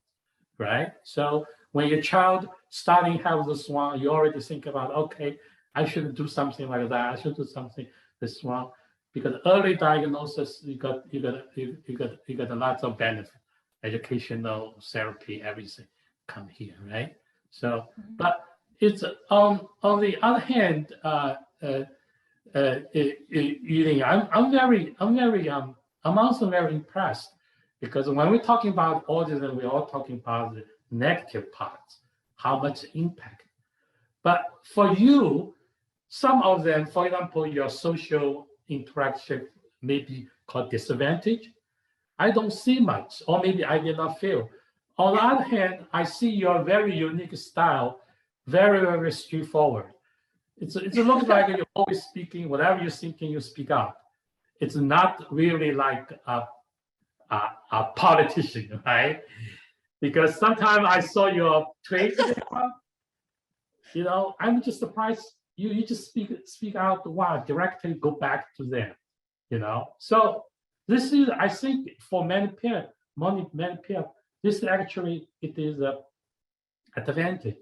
right? So when your child starting have this one, you already think about, okay, I should do something like that. I should do something this one, because early diagnosis, you got a lot of benefit, educational, therapy, everything come here, right? So, but it's on the other hand, I'm also very impressed, because when we're talking about autism, we're all talking about the negative parts, how much impact. But for you, some of them, for example, your social interaction may be called disadvantage. I don't see much, or maybe I did not feel. On the other hand, I see your very unique style, very, very straightforward. It looks like you're always speaking, whatever you're thinking, you speak out. It's not really like a politician, right? Because sometimes I saw your tweets, I'm just surprised you just speak out, wow, directly go back to them, So this is, I think, for many people, this actually, it is an advantage,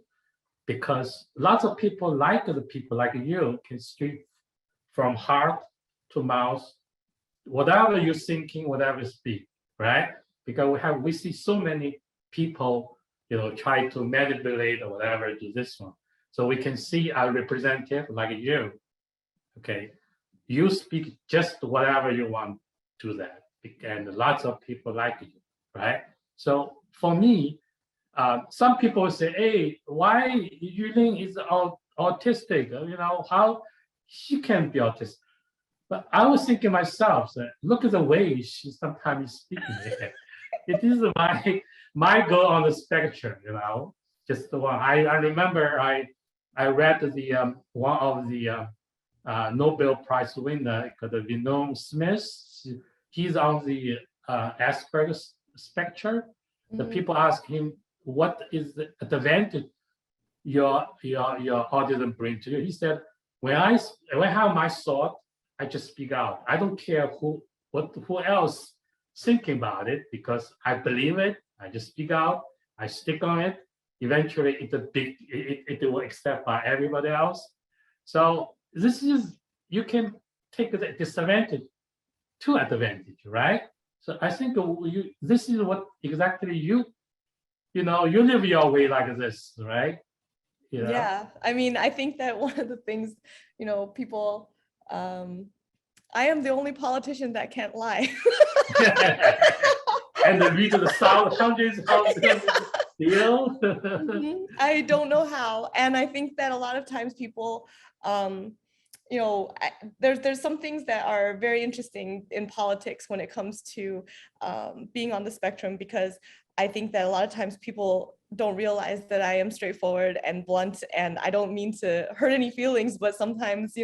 because lots of people like you can speak from heart to mouth, whatever you're thinking, whatever you speak, right? Because we see so many people, try to manipulate or whatever, do this one. So we can see a representative like you. Okay, you speak just whatever you want to that, and lots of people like you, right? So for me, some people say, "Hey, why Yuh-Line is autistic? You know how she can be autistic?" But I was thinking myself, look at the way she sometimes speaking. It is my girl on the spectrum, you know. Just the one. I remember I read the one of the Nobel Prize winner, Vinod Smith. He's on the Asperger's spectrum. The people ask him, "What is the advantage your autism brings to you?" He said, "When I have my thought, I just speak out. I don't care who else thinking about it because I believe it. I just speak out. I stick on it. Eventually, it will accept by everybody else." So this is, you can take the disadvantage to advantage, right? So I think this is what exactly you live your way like this, right? You know? Yeah, I mean, I think that one of the things, people, I am the only politician that can't lie. And the reason the hundreds of deal. I don't know how. And I think that a lot of times people, there's some things that are very interesting in politics when it comes to being on the spectrum, because I think that a lot of times people don't realize that I am straightforward and blunt, and I don't mean to hurt any feelings, but sometimes,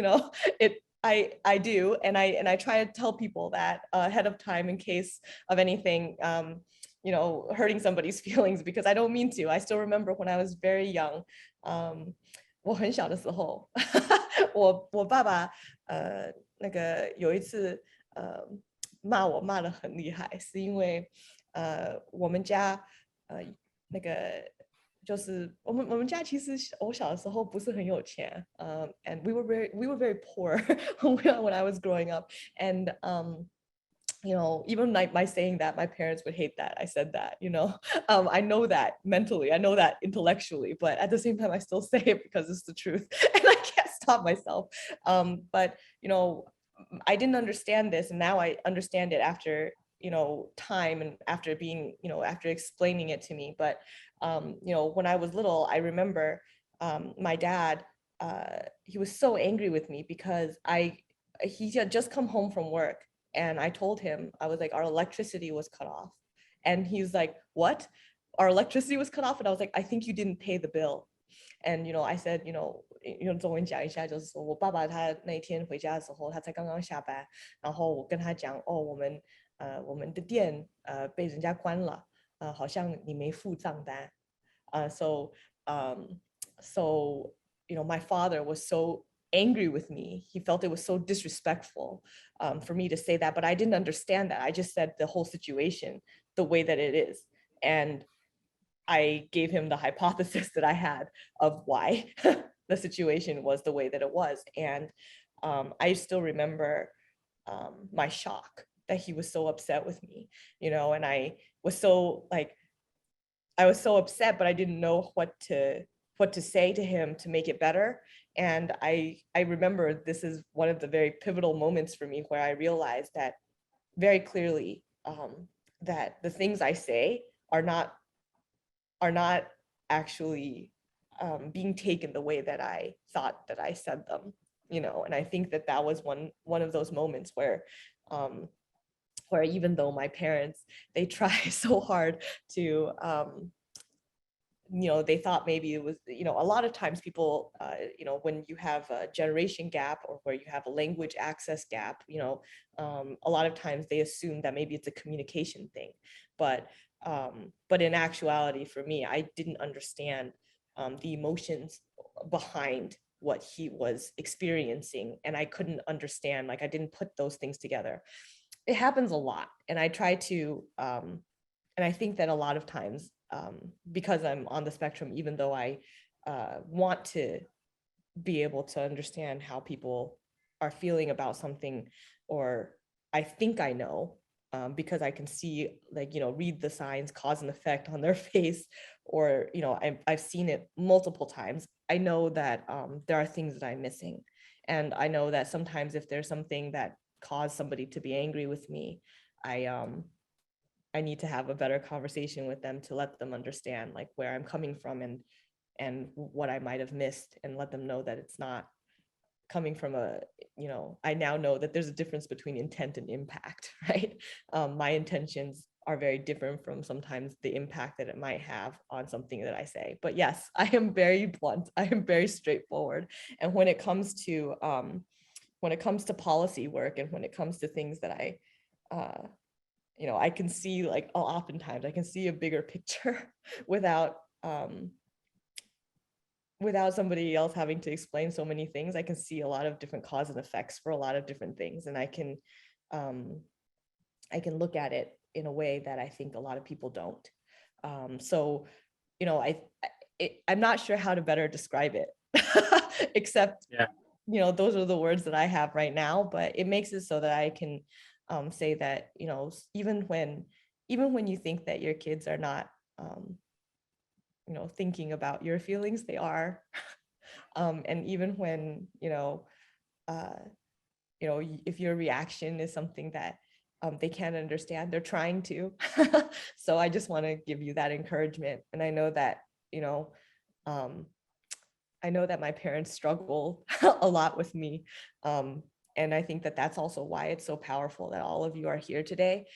I do, and I try to tell people that ahead of time in case of anything, hurting somebody's feelings, because I don't mean to. I still remember when I was very young, 我很小的时候，我爸爸那个有一次骂我骂得很厉害，是因为我们家那个就是我们家其实我小的时候不是很有钱，and we were very poor when I was growing up, and even like my saying that, my parents would hate that I said that, I know that mentally, I know that intellectually, but at the same time I still say it because it's the truth and I can't stop myself. But I didn't understand this, and now I understand it after time and after being after explaining it to me. But when I was little, I remember my dad, he was so angry with me because he had just come home from work, and I told him, I was like, our electricity was cut off, and he's like, what? Our electricity was cut off? And I was like, I think you didn't pay the bill. And I said, 用中文讲一下，就是说我爸爸他那一天回家的时候，他才刚刚下班，然后我跟他讲，我们的店被人家关了，好像你没付账单。So my father was so angry with me. He felt it was so disrespectful for me to say that, but I didn't understand that. I just said the whole situation the way that it is, and I gave him the hypothesis that I had of why the situation was the way that it was. And I still remember my shock that he was so upset with me, and I was so upset, but I didn't know what to say to him to make it better. And I remember this is one of the very pivotal moments for me where I realized that very clearly that the things I say are not actually being taken the way that I thought that I said them, and I think that was one of those moments where even though my parents, they try so hard to, they thought maybe it was, a lot of times people, when you have a generation gap or where you have a language access gap, a lot of times they assume that maybe it's a communication thing. But in actuality, for me, I didn't understand the emotions behind what he was experiencing, and I couldn't understand, I didn't put those things together. It happens a lot, and I try to, and I think that a lot of times, because I'm on the spectrum, even though I want to be able to understand how people are feeling about something, or I think I know, because I can see, read the signs, cause and effect on their face, or, you know, I've seen it multiple times, I know that there are things that I'm missing. And I know that sometimes if there's something that caused somebody to be angry with me, I need to have a better conversation with them to let them understand like where I'm coming from and what I might have missed, and let them know that it's not coming from a, you know, I now know that there's a difference between intent and impact, right? My intentions are very different from sometimes the impact that it might have on something that I say. But yes, I am very blunt. I am very straightforward. And when it comes to policy work, and when it comes to things that I, you know, I can see like oftentimes I can see a bigger picture without somebody else having to explain so many things. I can see a lot of different cause and effects for a lot of different things, and I can look at it in a way that I think a lot of people don't. So, you know, I'm not sure how to better describe it, except, you know, those are the words that I have right now, but it makes it so that I can say that, you know, even when you think that your kids are not, you know, thinking about your feelings, they are. And even when, you know, if your reaction is something that they can't understand, they're trying to. So I just want to give you that encouragement. And I know that, you know, I know that my parents struggle a lot with me. And I think that that's also why it's so powerful that all of you are here today,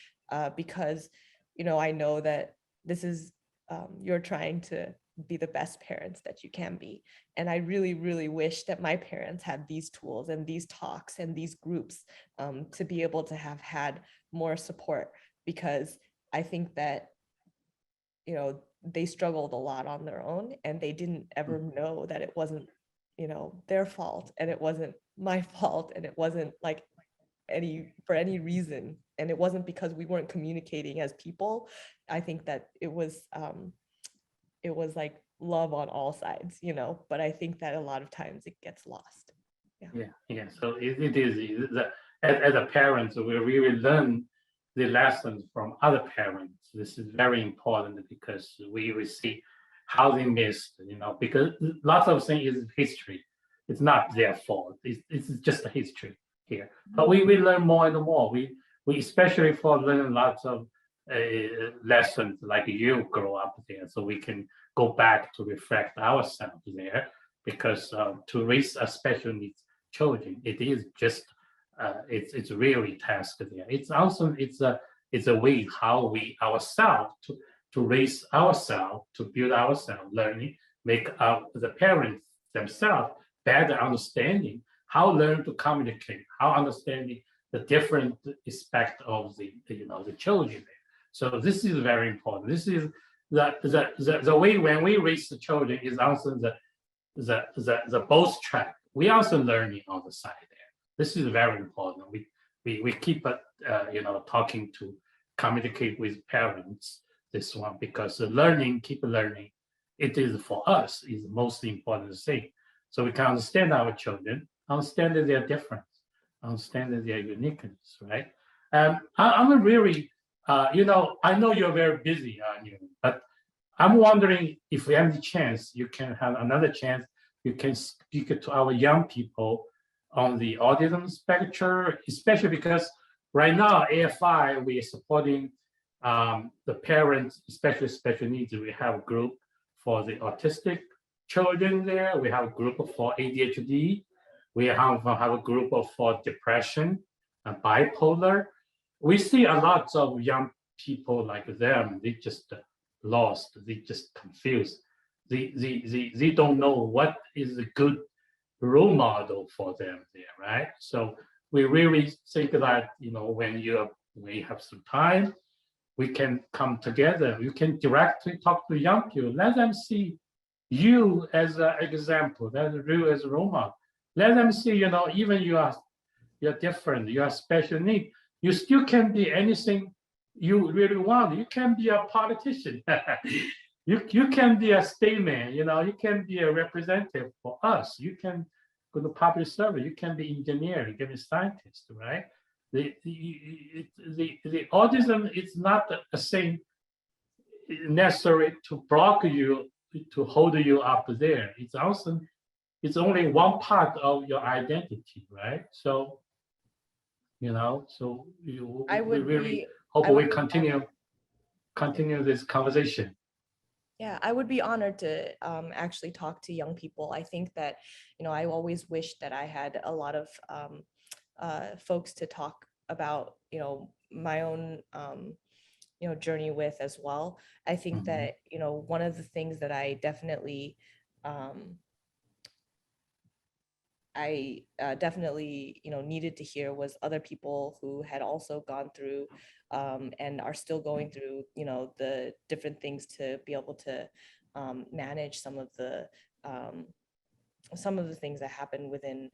because, you know, I know that this is, you're trying to be the best parents that you can be. And I really, really wish that my parents had these tools and these talks and these groups to be able to have had more support, because I think that, you know, they struggled a lot on their own, and they didn't ever know that it wasn't, you know, their fault, and it wasn't my fault, and it wasn't like for any reason. And it wasn't because we weren't communicating as people. I think that it was like love on all sides, you know, but I think that a lot of times it gets lost. Yeah. So it is as a parent, we really learn the lessons from other parents. This is very important, because we see how they missed, you know, because lots of things is history. It's not their fault. It's just a history here. But we learn more and more. We especially for learning lots of lessons like you grow up there, so we can go back to reflect ourselves there, because to raise a special needs children, it is just it's really task there. It's also it's a way how we ourselves to raise ourselves, to build ourselves, learning, make the parents themselves better understanding how learn to communicate, how understanding the different aspect of the children there. So this is very important. This is the way when we raise the children is also the both track. We also learning on the side there. This is very important. We keep talking to communicate with parents this one, because keep learning. It is for us is the most important thing. So we can understand our children, understand their difference, understand their uniqueness, right? I'm really, I know you're very busy, but I'm wondering if we have the chance, you can have another chance, you can speak to our young people on the autism spectrum, especially because right now, AFI, we are supporting the parents, especially special needs. We have a group for the autistic children there. We have a group for ADHD. We have a group for depression and bipolar. We see a lot of young people like them. They just lost. They just confused. They don't know what is a good role model for them there, right? So we really think that when we have some time, we can come together. You can directly talk to young people. Let them see you as an example. Let you as a role model. Let them see, even you're different. You are special need. You still can be anything you really want. You can be a politician. you can be a statesman. You can be a representative for us. You can go to public service. You can be engineer. You can be scientist, right? The autism is not the same. necessary to block you, to hold you up there. It's only one part of your identity, right? So, so I would we really be, hope I we would be continue this conversation. Yeah, I would be honored to actually talk to young people. I think that, I always wish that I had a lot of folks to talk about, my own, journey with as well. I think that, one of the things that I definitely, needed to hear was other people who had also gone through and are still going through, the different things to be able to manage some of the things that happen within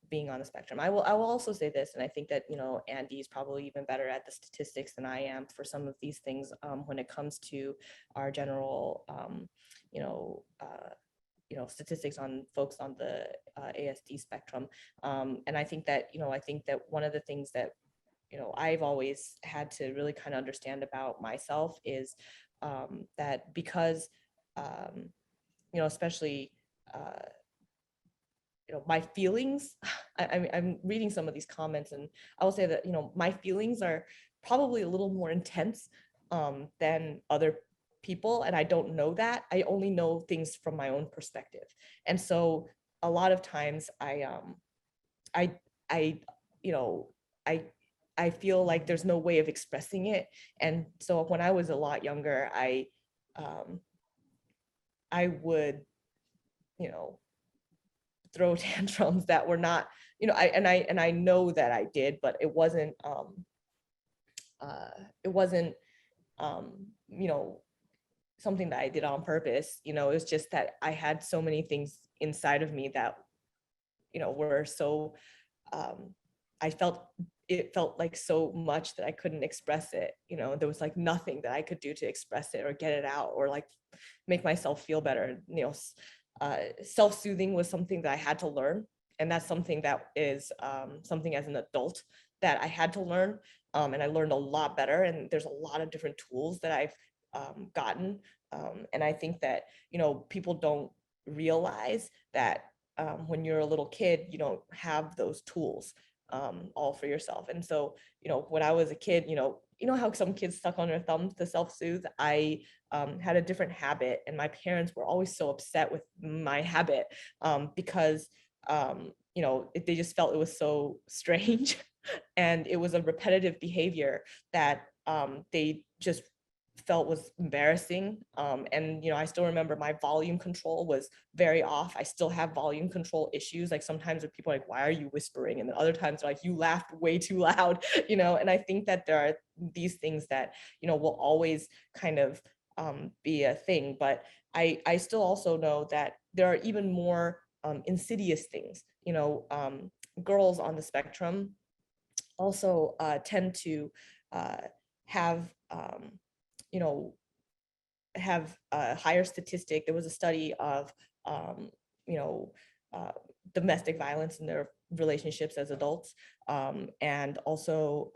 being on the spectrum. I will also say this, and I think that, Andy is probably even better at the statistics than I am for some of these things when it comes to our general, statistics on folks on the ASD spectrum. And I think that, one of the things that, I've always had to really kind of understand about myself is that because, especially, my feelings, I'm reading some of these comments, and I will say that, my feelings are probably a little more intense than other people, and I don't know that. I only know things from my own perspective. And so a lot of times I feel like there's no way of expressing it. And so when I was a lot younger, I would, throw tantrums that were not, I know that I did, but it wasn't, something that I did on purpose. It was just that I had so many things inside of me that, were so, it felt like so much that I couldn't express it. There was like nothing that I could do to express it or get it out or like make myself feel better. Self-soothing was something that I had to learn. And that's something that is something as an adult that I had to learn. And I learned a lot better. And there's a lot of different tools that I've gotten. And I think that, people don't realize that when you're a little kid, you don't have those tools all for yourself. And so, when I was a kid, how some kids suck on their thumbs to self-soothe? I had a different habit, and my parents were always so upset with my habit because, they just felt it was so strange. And it was a repetitive behavior that they just felt was embarrassing. And, I still remember my volume control was very off. I still have volume control issues. Like sometimes with people like, why are you whispering? And then other times like, you laughed way too loud, and I think that there are these things that, will always kind of be a thing. But I still also know that there are even more insidious things. Girls on the spectrum also tend to have a higher statistic. There was a study of, domestic violence in their relationships as adults, and also,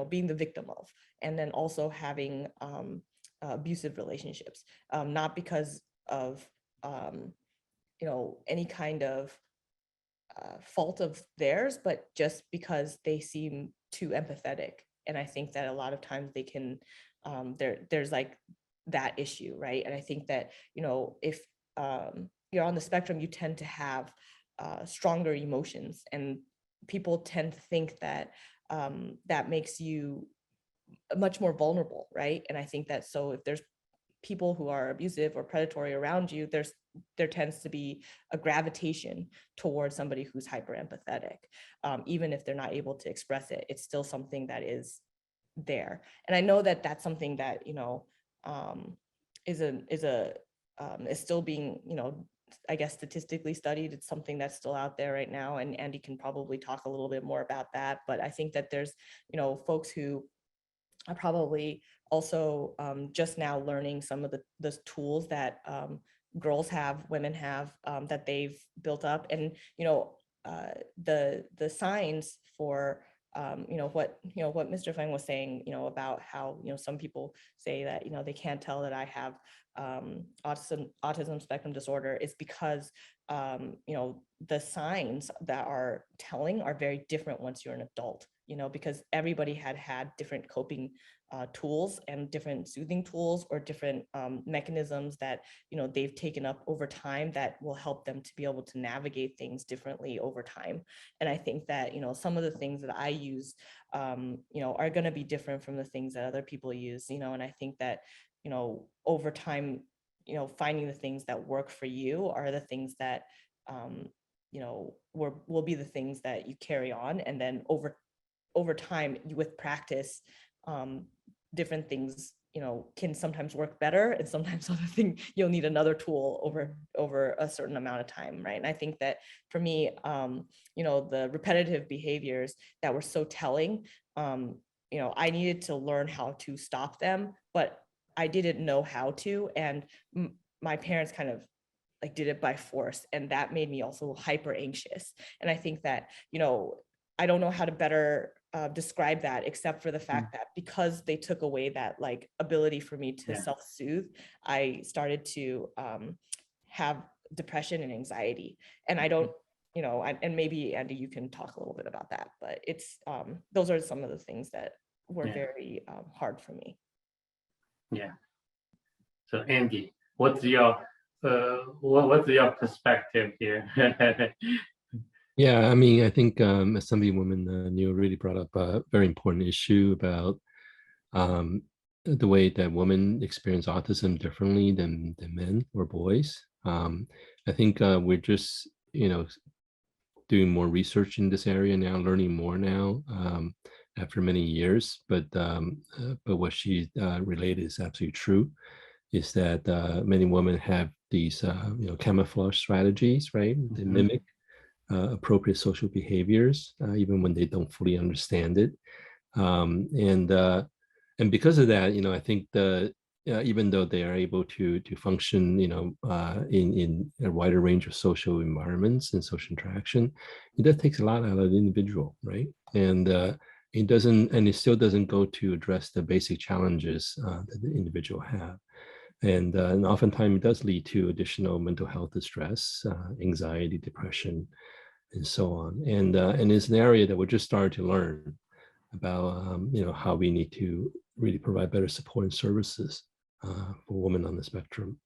being the victim of, and then also having abusive relationships, not because of, any kind of fault of theirs, but just because they seem too empathetic. And I think that a lot of times they can, there's like that issue, right? And I think that, if you're on the spectrum, you tend to have stronger emotions, and people tend to think that that makes you much more vulnerable, right? And I think that so if there's people who are abusive or predatory around you, there tends to be a gravitation towards somebody who's hyper empathetic. Even if they're not able to express it, it's still something that is there. And I know that that's something that, is still being, I guess, statistically studied. It's something that's still out there right now. And Andy can probably talk a little bit more about that. But I think that there's, folks who are probably also just now learning some of the tools that girls have, women have, that they've built up. And, the signs for what Mr. Feng was saying, about how, some people say that, they can't tell that I have autism spectrum disorder is because, the signs that are telling are very different once you're an adult, because everybody had different coping tools and different soothing tools or different mechanisms that, they've taken up over time that will help them to be able to navigate things differently over time. And I think that, some of the things that I use, are going to be different from the things that other people use, and I think that, over time, finding the things that work for you are the things that, will be the things that you carry on. And then over time with practice, different things, can sometimes work better, and sometimes other thing you'll need another tool over a certain amount of time, right? And I think that for me, the repetitive behaviors that were so telling, I needed to learn how to stop them, but I didn't know how to, and my parents kind of like did it by force, and that made me also hyper anxious. And I think that, I don't know how to better describe that, except for the fact that because they took away that like ability for me to self-soothe, I started to have depression and anxiety. And I don't, and maybe Andy, you can talk a little bit about that, but it's those are some of the things that were very hard for me. Yeah. So Andy, what's your perspective here? Yeah, I mean, I think Assembly Woman Niou really brought up a very important issue about the way that women experience autism differently than men or boys. I think we're just, doing more research in this area now, learning more now after many years. But what she related is absolutely true, is that many women have these, camouflage strategies, right? They mimic appropriate social behaviors, even when they don't fully understand it. And because of that, I think even though they are able to function, in a wider range of social environments and social interaction, that takes a lot out of the individual, right? And it still doesn't go to address the basic challenges that the individual have. And oftentimes it does lead to additional mental health distress, anxiety, depression, and so on. And it's an area that we're just starting to learn about, how we need to really provide better support and services for women on the spectrum,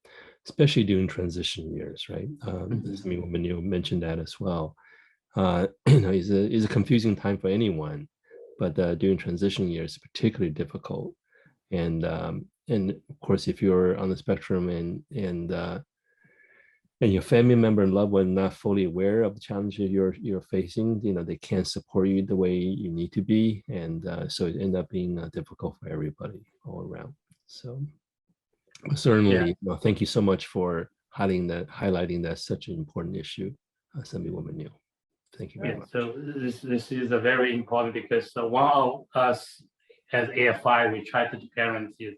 especially during transition years, right? Assembly Woman Niou mentioned that as well. It's a confusing time for anyone, but during transition years, it's particularly difficult. And of course, if you're on the spectrum and your family member and loved one not fully aware of the challenges you're facing, they can't support you the way you need to be, and so it ends up being difficult for everybody all around. So certainly, thank you so much for highlighting that such an important issue, Assembly Woman Niou. Thank you very much. So this is a very important, because one of us as AFI, we try to do parents is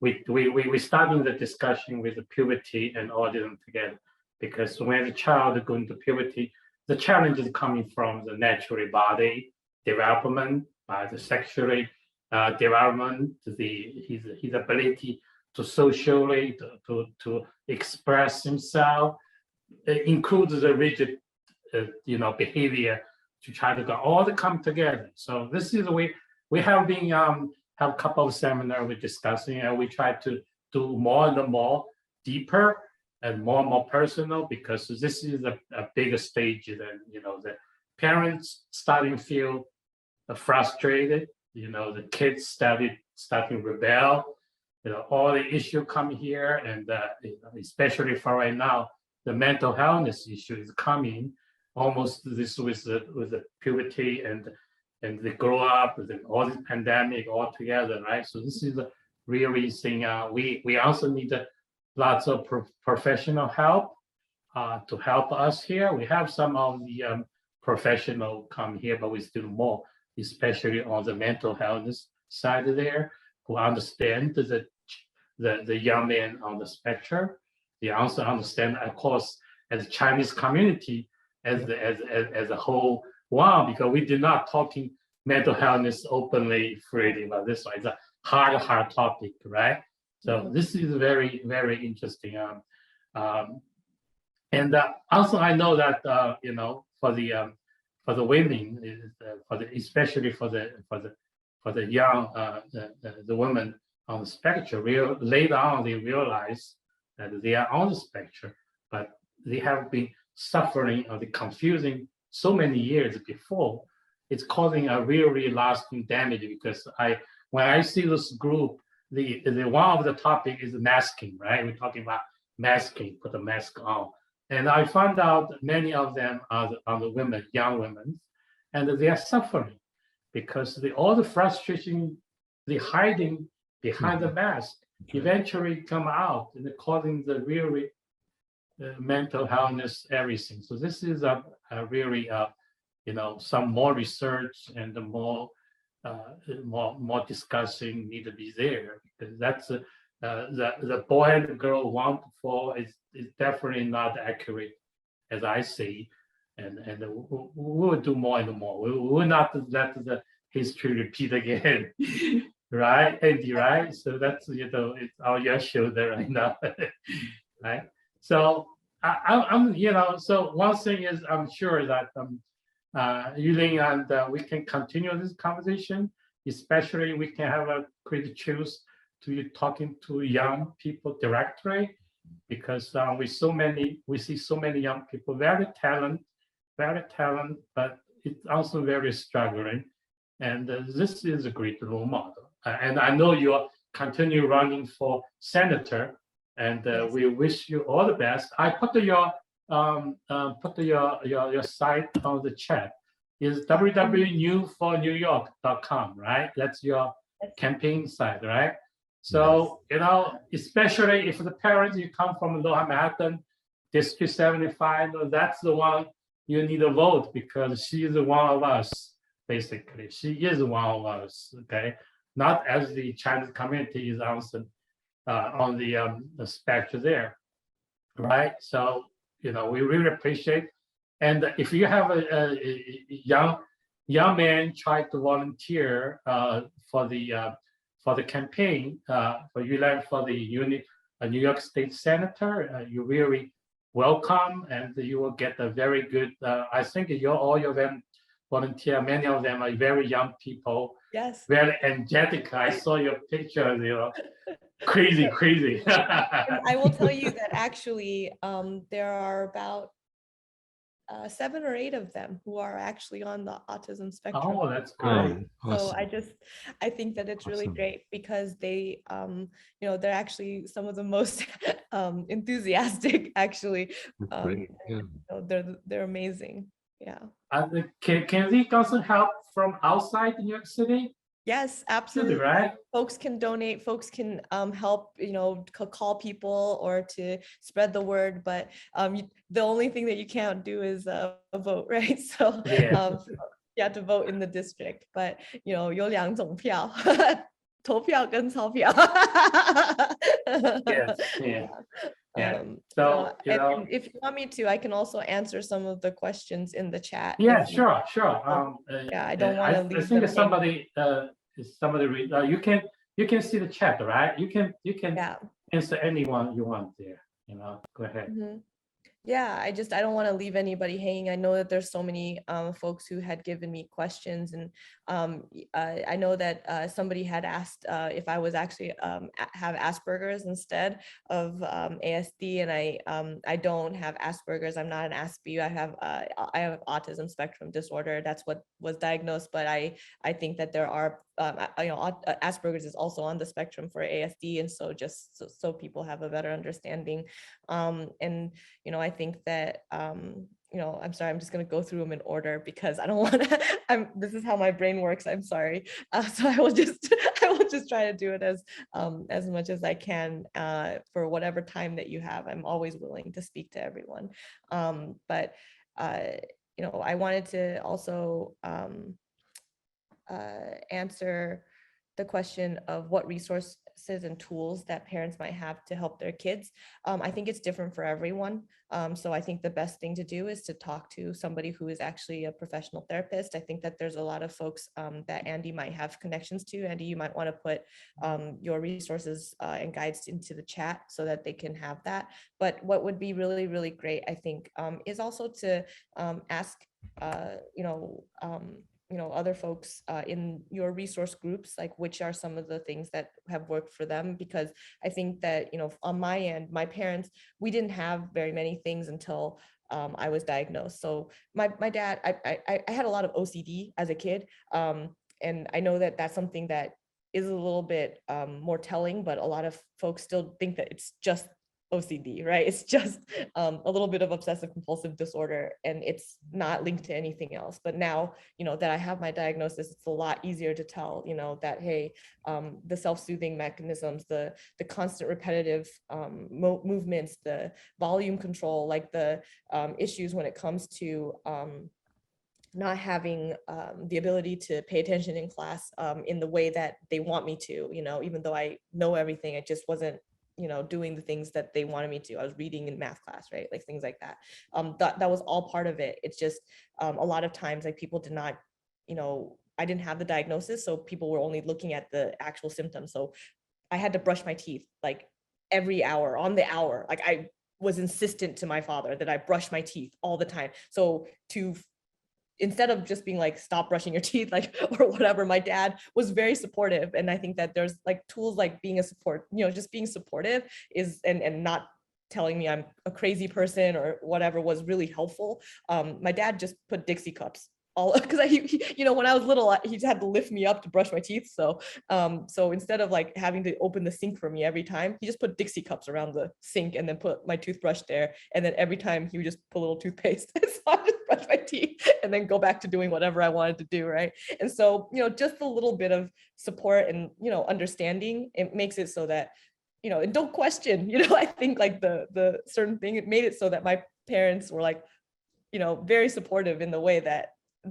we starting the discussion with the puberty and autism together, because when the child is going to puberty, the challenge is coming from the natural body development, the sexually development, his ability to socially to express himself, includes the rigid behavior to try to all to come together. So this is we have been have a couple of seminars we're discussing, and we try to do more and more deeper and more personal, because this is a bigger stage than the parents starting to feel frustrated, the kids starting to rebel, all the issue come here, and especially for right now, the mental health issue is coming almost this with the puberty and they grow up with all this pandemic all together, right? So this is a really thing. We also need lots of professional help to help us here. We have some of the professional come here, but we still more, especially on the mental health side there, who understand the young man on the spectrum. They also understand, of course, as a Chinese community as a whole. Wow, because we did not talking mental health openly, freely, but this one is a hard topic, right? So this is very, very interesting. And also I know that you know, for the women, especially for the young the women on the spectrum, later on they realize that they are on the spectrum, but they have been suffering or the confusing so many years before. It's causing a really lasting damage, because when I see this group, the one of the topic is masking, right? We're talking about masking, put the mask on. And I found out many of them are the women, young women, and they are suffering because all the frustration, the hiding behind the mask eventually come out and causing the really mental illness, everything. So this is a really, you know, some more research and more discussing need to be there, because that's the boy and the girl want for is definitely not accurate, as I see, and we will do more and more. We will not let the history repeat again, right, Andy? Right? So that's, you know, it's on your shoulder right now, right? So I'm, you know, so one thing is I'm sure that Yuh-Line and we can continue this conversation, especially we can have a great choose to you talking to young people directly, because we see so many young people, very talented, but it's also very struggling. And this is a great role model. And I know you'll continue running for senator, and we wish you all the best. I put your site on the chat. Is www.newfornewyork.com, right? That's your campaign site, right? So, you know, especially if the parents, you come from Lower Manhattan, District 75, that's the one you need to vote, because she is one of us, basically. She is one of us, okay? Not as the Chinese community is on the spectrum there, right? So, you know, we really appreciate. And if you have a young man try to volunteer for the campaign for Yuh-Line for the New York State Senator, you're really welcome, and you will get a very good. I think all of them volunteer. Many of them are very young people. Yes. Very energetic. I saw your pictures. You know, crazy. I will tell you that actually, there are about 7 or 8 of them who are actually on the autism spectrum. Oh, that's great. So I think that it's really great, because they, you know, they're actually some of the most enthusiastic, actually. You know, they're amazing. Yeah. Can they also help from outside New York City? Yes, absolutely. Right. Folks can donate. Folks can help, you know, call people or to spread the word. But the only thing that you can't do is vote, right? So you have to vote in the district. But you know, 有2种票，投票跟钞票。Yeah. So, you know, if you want me to, I can also answer some of the questions in the chat. Yeah, sure. Yeah, I don't want to leave. I think somebody read. You can see the chat, right? You can answer anyone you want there. You know, go ahead. Yeah, I don't want to leave anybody hanging. I know that there's so many folks who had given me questions, and I know that somebody had asked if I was actually have Asperger's instead of ASD, and I don't have Asperger's. I'm not an ASB. I have autism spectrum disorder. That's what was diagnosed, but I think that there are you know, Asperger's is also on the spectrum for ASD, and so just so people have a better understanding. And you know, I think that you know, I'm sorry, I'm just going to go through them in order because I don't want to. This is how my brain works. I'm sorry. So I will just try to do it as much as I can for whatever time that you have. I'm always willing to speak to everyone. But you know, I wanted to also answer the question of what resources resources and tools that parents might have to help their kids. I think it's different for everyone. So I think the best thing to do is to talk to somebody who is actually a professional therapist. I think that there's a lot of folks that Andy might have connections to. Andy, you might want to put your resources and guides into the chat so that they can have that. But what would be really, really great, I think, is also to ask, other folks in your resource groups, like which are some of the things that have worked for them. Because I think that, on my end, my parents, we didn't have very many things until I was diagnosed. So my dad, I had a lot of OCD as a kid. And I know that that's something that is a little bit more telling, but a lot of folks still think that it's just OCD, right? It's just a little bit of obsessive compulsive disorder, and it's not linked to anything else. But now, that I have my diagnosis, it's a lot easier to tell, that, hey, the self-soothing mechanisms, the constant repetitive movements, the volume control, like the issues when it comes to not having the ability to pay attention in class in the way that they want me to, even though I know everything, I just wasn't doing the things that they wanted me to. I was reading in math class, right? Like things like that. That was all part of it. It's just a lot of times, like people did not, I didn't have the diagnosis, so people were only looking at the actual symptoms. So I had to brush my teeth like every hour, on the hour. Like I was insistent to my father that I brush my teeth all the time. So instead of just being like, stop brushing your teeth, like, or whatever, my dad was very supportive. And I think that there's like tools like being a support, just being supportive is, and not telling me I'm a crazy person or whatever was really helpful. My dad just put Dixie cups all, because when I was little, he just had to lift me up to brush my teeth. So instead of like having to open the sink for me every time, he just put Dixie cups around the sink and then put my toothbrush there. And then every time he would just put a little toothpaste. So I just brush my teeth and then go back to doing whatever I wanted to do, right? And so, just a little bit of support and, understanding, it makes it so that, and don't question, I think like the certain thing, it made it so that my parents were like, very supportive in the way that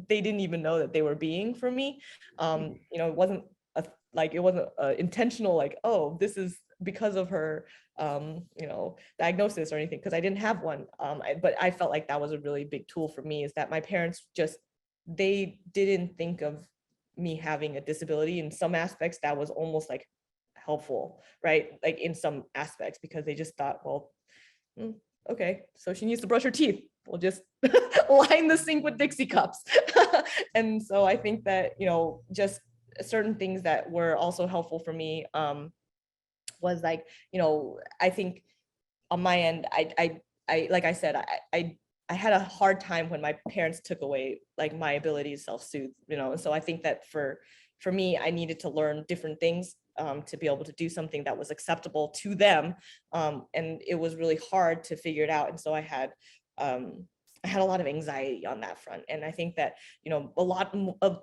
they didn't even know that they were being for me. It wasn't intentional, like, oh, this is because of her, diagnosis or anything, because I didn't have one. But I felt like that was a really big tool for me, is that my parents they didn't think of me having a disability. In some aspects, that was almost like helpful, right? Like in some aspects, because they just thought, well, okay, so she needs to brush her teeth. We'll just line the sink with Dixie cups. And so I think that, just certain things that were also helpful for me was like, I think on my end, I like I said, I had a hard time when my parents took away like my ability to self-soothe, and so I think that for me, I needed to learn different things to be able to do something that was acceptable to them. And it was really hard to figure it out. And so I had a lot of anxiety on that front. And I think that,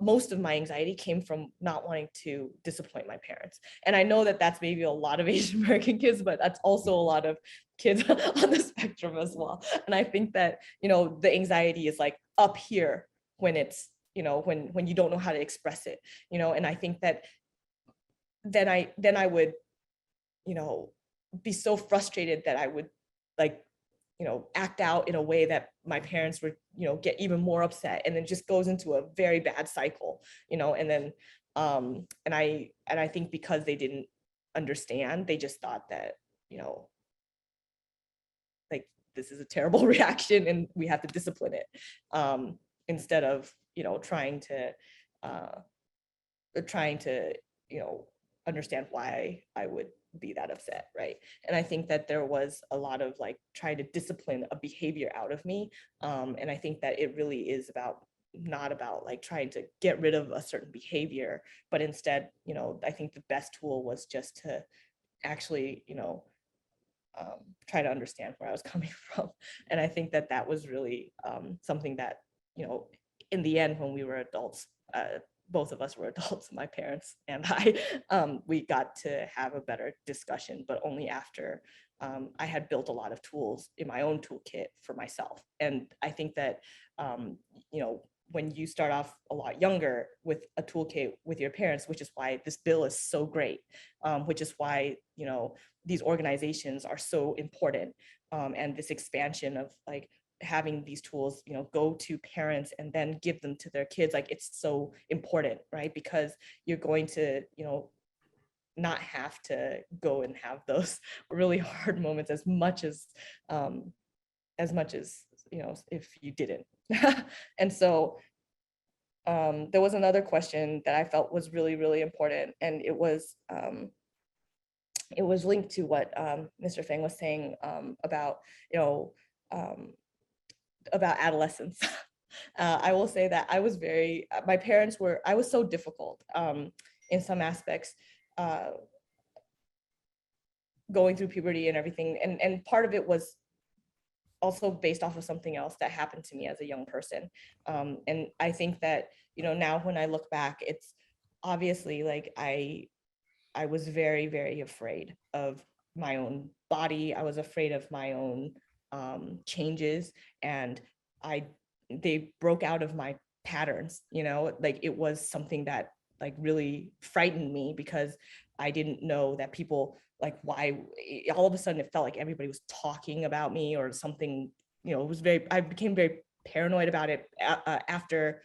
most of my anxiety came from not wanting to disappoint my parents. And I know that that's maybe a lot of Asian American kids, but that's also a lot of kids on the spectrum as well. And I think that, the anxiety is like up here when it's, when you don't know how to express it, and I think that then I would, be so frustrated that I would like, act out in a way that my parents would, get even more upset, and then just goes into a very bad cycle, and then, and I think because they didn't understand, they just thought that, like, this is a terrible reaction and we have to discipline it, instead of, trying to, understand why I would be that upset, right? And I think that there was a lot of like trying to discipline a behavior out of me, and I think that it really is not about like trying to get rid of a certain behavior, but instead, I think the best tool was just to actually, try to understand where I was coming from. And I think that that was really something that, in the end, when we were adults, both of us were adults, my parents and I, we got to have a better discussion, but only after I had built a lot of tools in my own toolkit for myself. And I think that, when you start off a lot younger with a toolkit with your parents, which is why this bill is so great, which is why, you know, these organizations are so important, and this expansion of like having these tools, you know, go to parents and then give them to their kids, like it's so important, right? Because you're going to, you know, not have to go and have those really hard moments as much as you know, if you didn't. And so there was another question that I felt was really, really important, and it was linked to what Mr. Feng was saying about, you know, about adolescence. I will say that I was I was so difficult in some aspects, going through puberty and everything. And part of it was also based off of something else that happened to me as a young person. And I think that, you know, now when I look back, it's obviously like I was very, very afraid of my own body. I was afraid of my own changes, and they broke out of my patterns, you know, like it was something that like really frightened me, because I didn't know that people, like, why all of a sudden it felt like everybody was talking about me or something, you know. It was I became very paranoid about it after,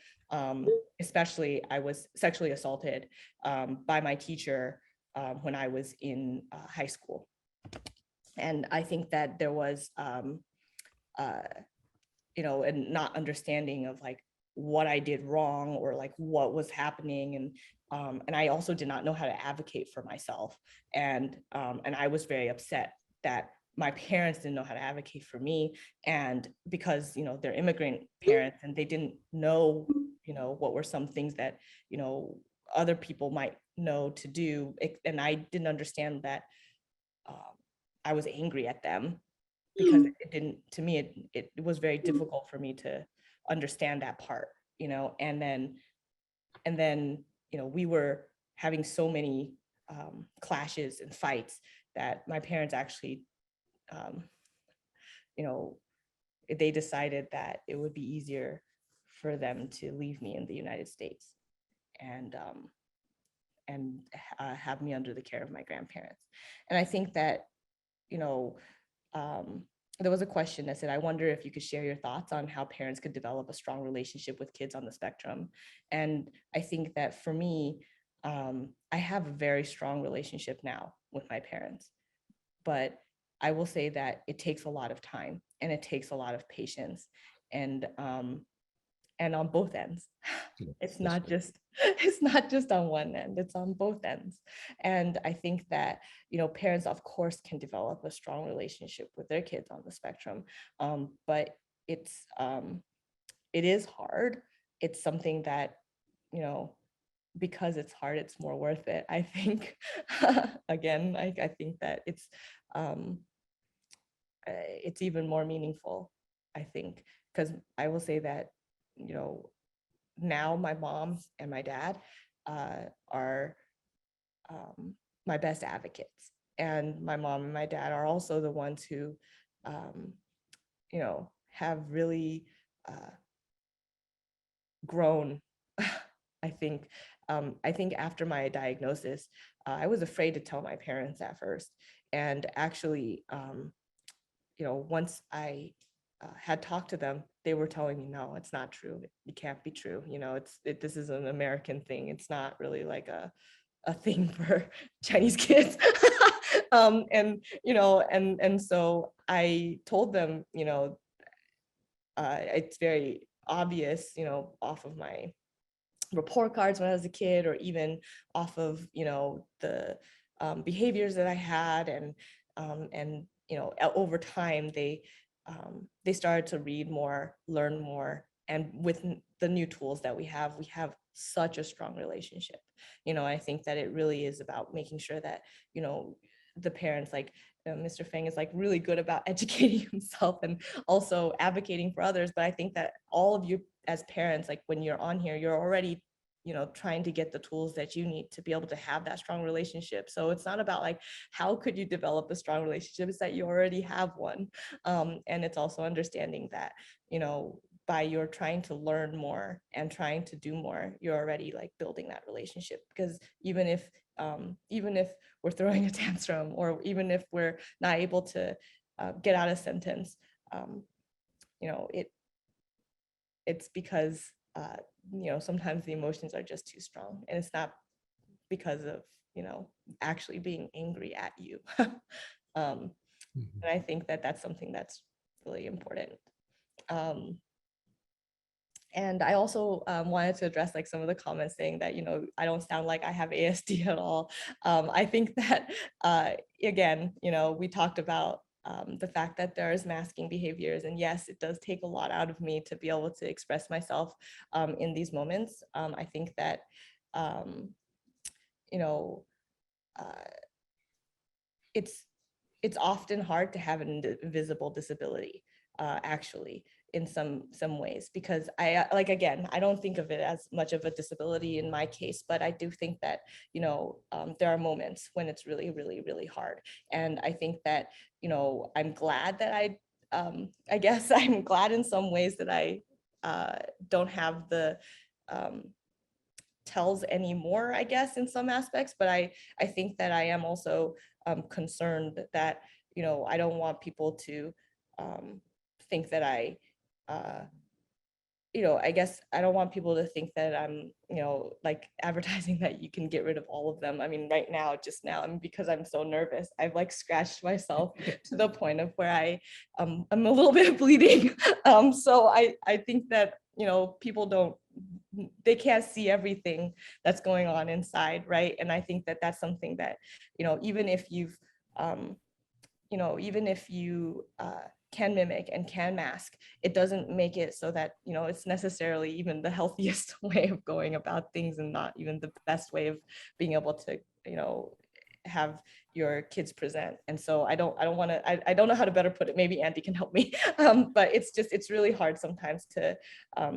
especially I was sexually assaulted by my teacher when I was in high school. And I think that there was, you know, and not understanding of like what I did wrong or like what was happening. And I also did not know how to advocate for myself. And I was very upset that my parents didn't know how to advocate for me. And because, you know, they're immigrant parents and they didn't know, you know, what were some things that, you know, other people might know to do. And I didn't understand that I was angry at them, because it didn't, to me, it was very difficult for me to understand that part, you know. And then, you know, we were having so many clashes and fights that my parents actually, you know, they decided that it would be easier for them to leave me in the United States and have me under the care of my grandparents. And I think that, you know, there was a question that said, I wonder if you could share your thoughts on how parents could develop a strong relationship with kids on the spectrum. And I think that for me, I have a very strong relationship now with my parents, but I will say that it takes a lot of time and it takes a lot of patience, and on both ends. It's not just on one end, it's on both ends. And I think that, you know, parents of course can develop a strong relationship with their kids on the spectrum, but it is hard. It's something that, you know, because it's hard, it's more worth it, I think. Again, I think that it's even more meaningful, I think, because I will say that, you know, now my mom and my dad are my best advocates, and my mom and my dad are also the ones who, you know, have really grown. I think after my diagnosis, I was afraid to tell my parents at first, and actually, you know, once I had talked to them, they were telling me, no, it's not true. It can't be true. You know, this is an American thing. It's not really like a thing for Chinese kids. And, you know, and so I told them, you know, it's very obvious, you know, off of my report cards when I was a kid, or even off of, you know, the behaviors that I had, and you know, over time they started to read more, learn more, and with the new tools that we have such a strong relationship. You know, I think that it really is about making sure that, you know, the parents, like Mr. Feng is like really good about educating himself and also advocating for others. But I think that all of you as parents, like when you're on here, you're already, you know, trying to get the tools that you need to be able to have that strong relationship. So it's not about like, how could you develop a strong relationship? It's that you already have one. And it's also understanding that, you know, by your trying to learn more and trying to do more, you're already like building that relationship. Because even if we're throwing a tantrum, or even if we're not able to get out a sentence, you know, it's because you know, sometimes the emotions are just too strong, and it's not because of, you know, actually being angry at you. And I think that that's something that's really important. And I also wanted to address like some of the comments saying that, you know, I don't sound like I have ASD at all. I think that, again, you know, we talked about the fact that there's masking behaviors, and yes, it does take a lot out of me to be able to express myself in these moments. I think that, you know, it's often hard to have an invisible disability, actually, in some ways, because I, like, again, I don't think of it as much of a disability in my case, but I do think that, you know, there are moments when it's really, really, really hard. And I think that, you know, I'm glad that I guess I'm glad in some ways that I don't have the tells anymore, I guess, in some aspects, but I think that I am also concerned that, you know, I don't want people to think that I, you know, I guess I don't want people to think that I'm, you know, like advertising that you can get rid of all of them. I mean, right now, just now, I mean, because I'm so nervous, I've like scratched myself to the point of where I'm a little bit bleeding. So I think that, you know, people they can't see everything that's going on inside, right? And I think that that's something that, you know, even if you've, you know, even if you can mimic and can mask, it doesn't make it so that, you know, it's necessarily even the healthiest way of going about things, and not even the best way of being able to, you know, have your kids present. And so I don't want to, I don't know how to better put it. Maybe Andy can help me. But it's really hard sometimes to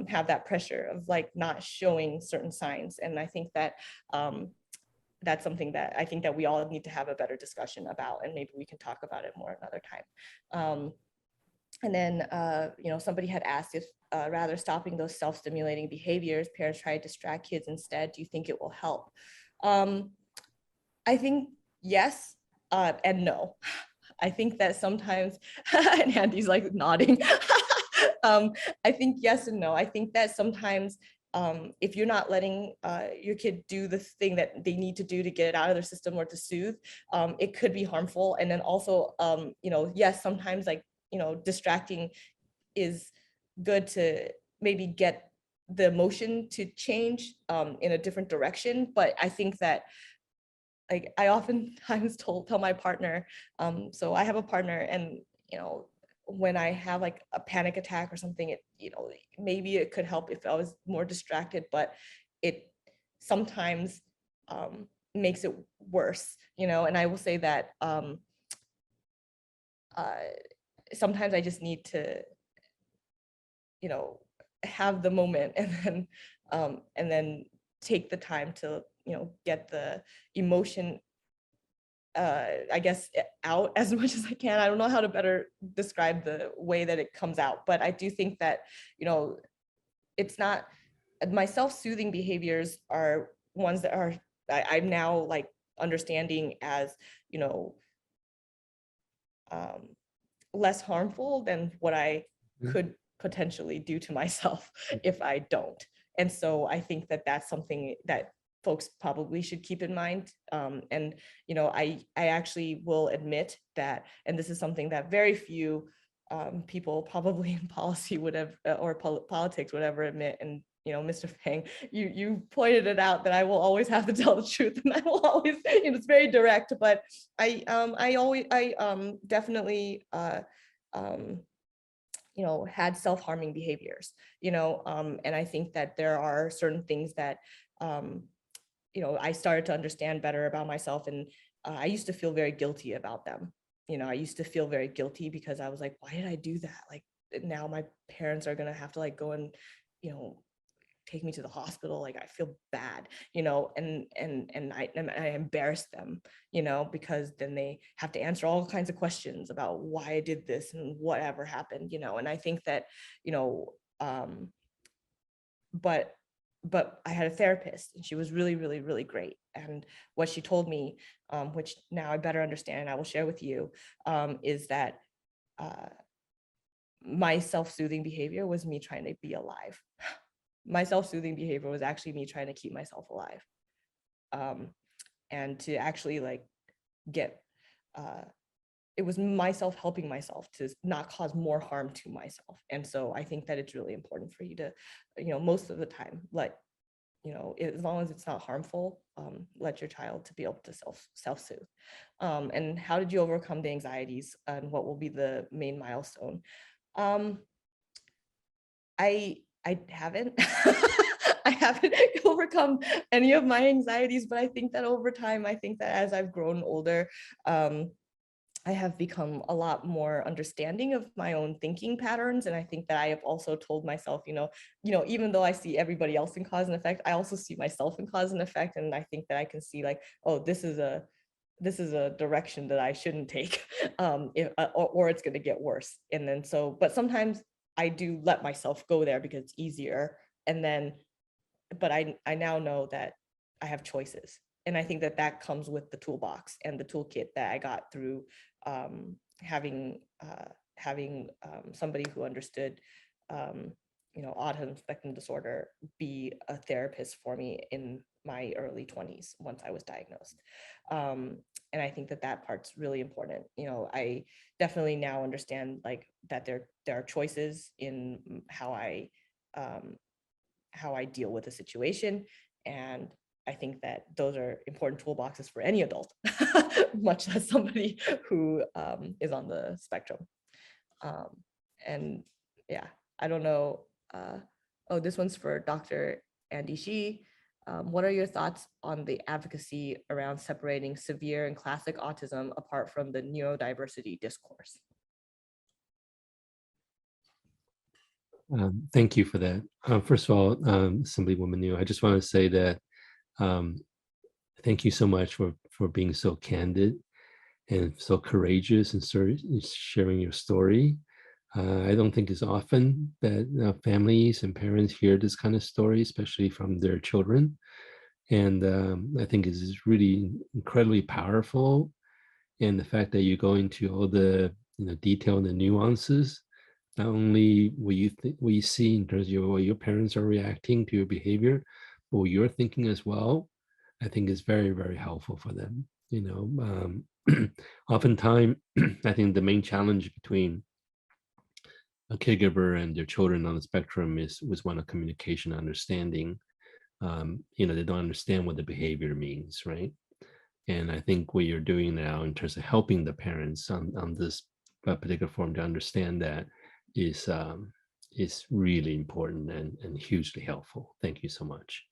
have that pressure of like not showing certain signs. And I think that that's something that I think that we all need to have a better discussion about, and maybe we can talk about it more another time. And then, you know, somebody had asked if rather stopping those self-stimulating behaviors, parents try to distract kids instead, do you think it will help? I think yes and no. I think that sometimes, and Andy's like nodding. I think yes and no. I think that sometimes if you're not letting your kid do the thing that they need to do to get it out of their system or to soothe, it could be harmful. And then also, you know, yes, sometimes like, you know, distracting is good to maybe get the emotion to change in a different direction. But I think that, like, I oftentimes tell my partner, so I have a partner, and, you know, when I have like a panic attack or something, it, you know, maybe it could help if I was more distracted, but it sometimes makes it worse, you know. And I will say that sometimes I just need to, you know, have the moment and then take the time to, you know, get the emotion, I guess, out as much as I can. I don't know how to better describe the way that it comes out, but I do think that, you know, it's not, my self-soothing behaviors are ones that are, I'm now like understanding as, you know, less harmful than what I could potentially do to myself if I don't. And so I think that that's something that folks probably should keep in mind. And, you know, I actually will admit that, and this is something that very few people probably in policy would have, or politics would ever admit. And, you know, Mr. Fang, you pointed it out that I will always have to tell the truth, and I will always, you know, it's very direct, but I definitely, you know, had self-harming behaviors, you know, and I think that there are certain things that, you know, I started to understand better about myself, and I used to feel very guilty about them. You know, I used to feel very guilty because I was like, why did I do that? Like, now my parents are gonna have to like go and, you know, take me to the hospital. Like, I feel bad, you know, and I embarrass them, you know, because then they have to answer all kinds of questions about why I did this and whatever happened, you know. And I think that, you know, but I had a therapist, and she was really, really, really great. And what she told me, which now I better understand, and I will share with you, is that my self-soothing behavior was me trying to be alive. My self-soothing behavior was actually me trying to keep myself alive, and to actually like get, it was myself helping myself to not cause more harm to myself. And so I think that it's really important for you to, most of the time, as long as it's not harmful, let your child to be able to self-soothe. And how did you overcome the anxieties, and what will be the main milestone? I haven't I haven't overcome any of my anxieties, but I think that over time, I think that as I've grown older, I have become a lot more understanding of my own thinking patterns. And I think that I have also told myself, even though I see everybody else in cause and effect, I also see myself in cause and effect. And I think that I can see like, oh, this is a direction that I shouldn't take, or it's going to get worse. And then but sometimes I do let myself go there because it's easier. And then, but I now know that I have choices. And I think that that comes with the toolbox and the toolkit that I got through having somebody who understood, autism spectrum disorder be a therapist for me in my early 20s once I was diagnosed. And I think that that part's really important. I definitely now understand like that there are choices in how I deal with a situation. And I think that those are important toolboxes for any adult, much less somebody who is on the spectrum. And yeah, I don't know. Oh, this one's for Dr. Andy Shih. What are your thoughts on the advocacy around separating severe and classic autism apart from the neurodiversity discourse? Thank you for that. First of all, Assemblywoman Niou, I just want to say that thank you so much for being so candid and so courageous and sharing your story. I don't think it's often that families and parents hear this kind of story, especially from their children. And I think it's really incredibly powerful. And the fact that you go into all the detail and the nuances, not only what you see in terms of what your parents are reacting to your behavior, but what you're thinking as well, I think is very, very helpful for them. Oftentimes, I think the main challenge between a caregiver and their children on the spectrum was one of communication, understanding. They don't understand what the behavior means, right? And I think what you're doing now in terms of helping the parents on this particular form to understand that is really important and hugely helpful. Thank you so much.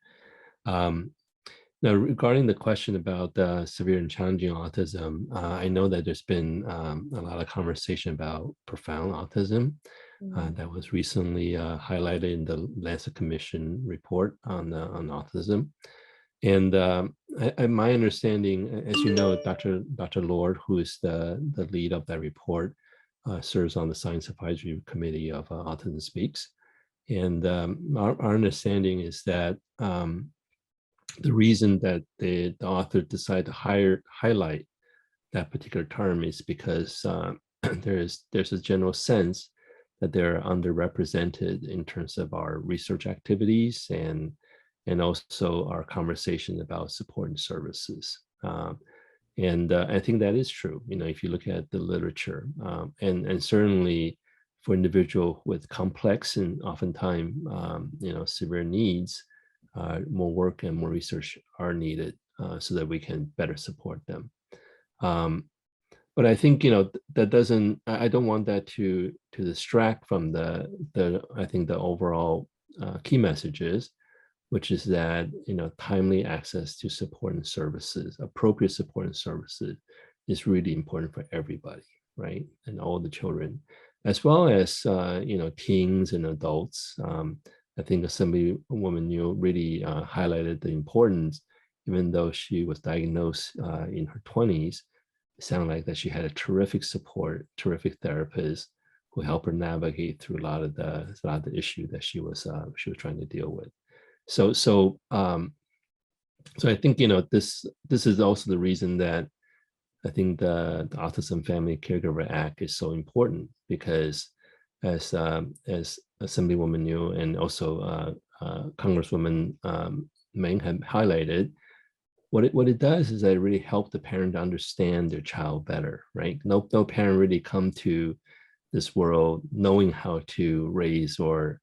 Now, regarding the question about severe and challenging autism, I know that there's been a lot of conversation about profound autism. That was recently highlighted in the Lancet Commission report on autism. And my understanding, as you know, Dr. Lord, who is the lead of that report, serves on the Science Advisory Committee of Autism Speaks. And our understanding is that the reason that the author decided to highlight that particular term is because there's a general sense that they're underrepresented in terms of our research activities and also our conversation about support and services. And I think that is true. If you look at the literature, and certainly for individuals with complex and oftentimes severe needs, more work and more research are needed so that we can better support them. But I think that doesn't. I don't want that to distract from I think the overall key messages, which is that timely access to support and services, appropriate support and services, is really important for everybody, right? And all the children, as well as teens and adults. I think Assemblywoman Niou really highlighted the importance, even though she was diagnosed in her 20s, it sounded like that she had a terrific support, terrific therapist who helped her navigate through a lot of the issue that she was trying to deal with. So I think, you know, this is also the reason that I think the Autism Family Caregiver Act is so important, because as Assemblywoman Niou and also Congresswoman Meng have highlighted, what it does is that it really helps the parent to understand their child better, right? No parent really come to this world knowing how to raise or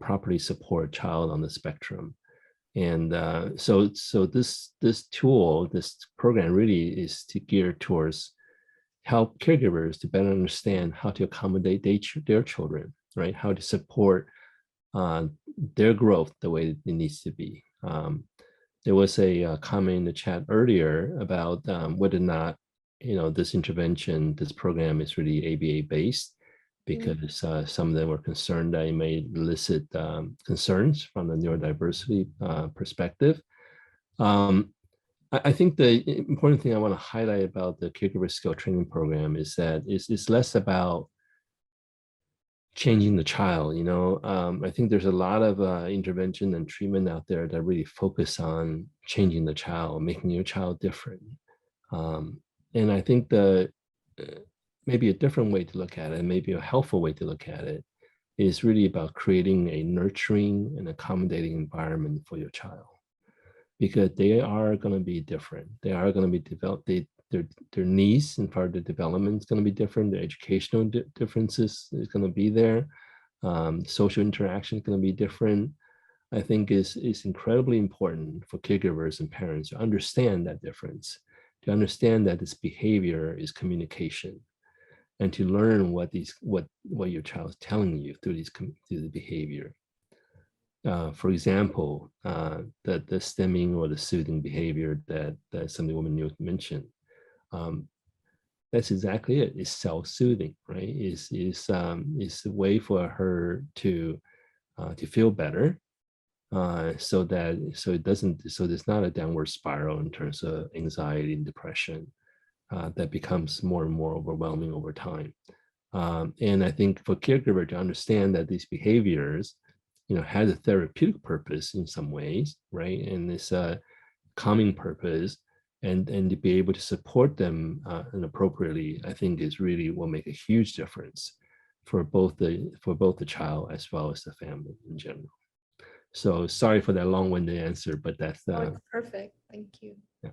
properly support a child on the spectrum. And so this tool, this program really is to gear towards help caregivers to better understand how to accommodate their children, right? How to support their growth the way it needs to be. There was a comment in the chat earlier about whether or not, you know, this intervention, this program is really ABA based, because some of them were concerned that it may elicit concerns from the neurodiversity perspective. I think the important thing I want to highlight about the Caregiver Skill Training Program is that it's less about changing the child. You know, I think there's a lot of intervention and treatment out there that really focus on changing the child, making your child different. And I think maybe a different way to look at it, maybe a helpful way to look at it, is really about creating a nurturing and accommodating environment for your child, because they are going to be different. They are going to be developed. Their needs and part of the development is going to be different. The educational differences is going to be there. Social interaction is going to be different. I think it's incredibly important for caregivers and parents to understand that difference, to understand that this behavior is communication, and to learn what your child is telling you through the behavior. For example, the stemming or the soothing behavior that Assemblywoman Niou mentioned. That's exactly it. It's self-soothing, right? It's a way for her to feel better, so there's not a downward spiral in terms of anxiety and depression that becomes more and more overwhelming over time. And I think for caregiver to understand that these behaviors, you know, has a therapeutic purpose in some ways, right? And it's a calming purpose, and to be able to support them and appropriately, I think is really will make a huge difference for both the child as well as the family in general. So sorry for that long-winded answer, but that's perfect. Thank you. Yeah.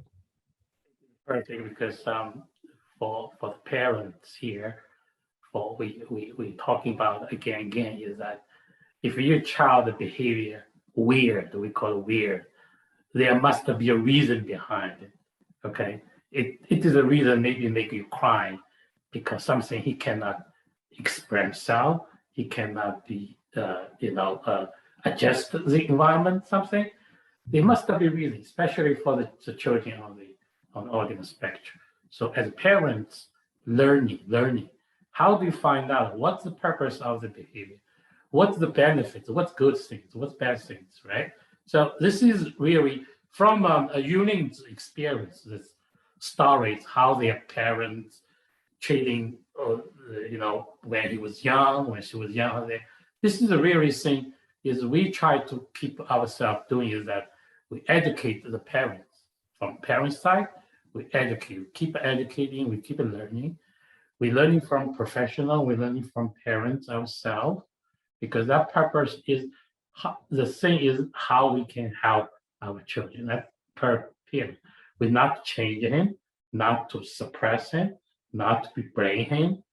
Perfect, because for the parents here, what we talking about again is that if your child behavior weird, we call it weird, there must be a reason behind it. Okay, it is a reason maybe make you cry because something he cannot express himself, he cannot be adjust the environment, something. There must be a reason, especially for the children on the autism spectrum. So as parents, learning, how do you find out what's the purpose of the behavior? What's the benefits? What's good things? What's bad things, right? So this is really from a unique experience, this stories, how their parents treating, when he was young, when she was young. This is a really thing is we try to keep ourselves doing is that we educate the parents. From parent side, we educate, we keep educating, we keep learning. We're learning from professional, we're learning from parents ourselves, because that purpose is, the thing is how we can help our children. That per period. We're not changing him, not to suppress him, not to blame him,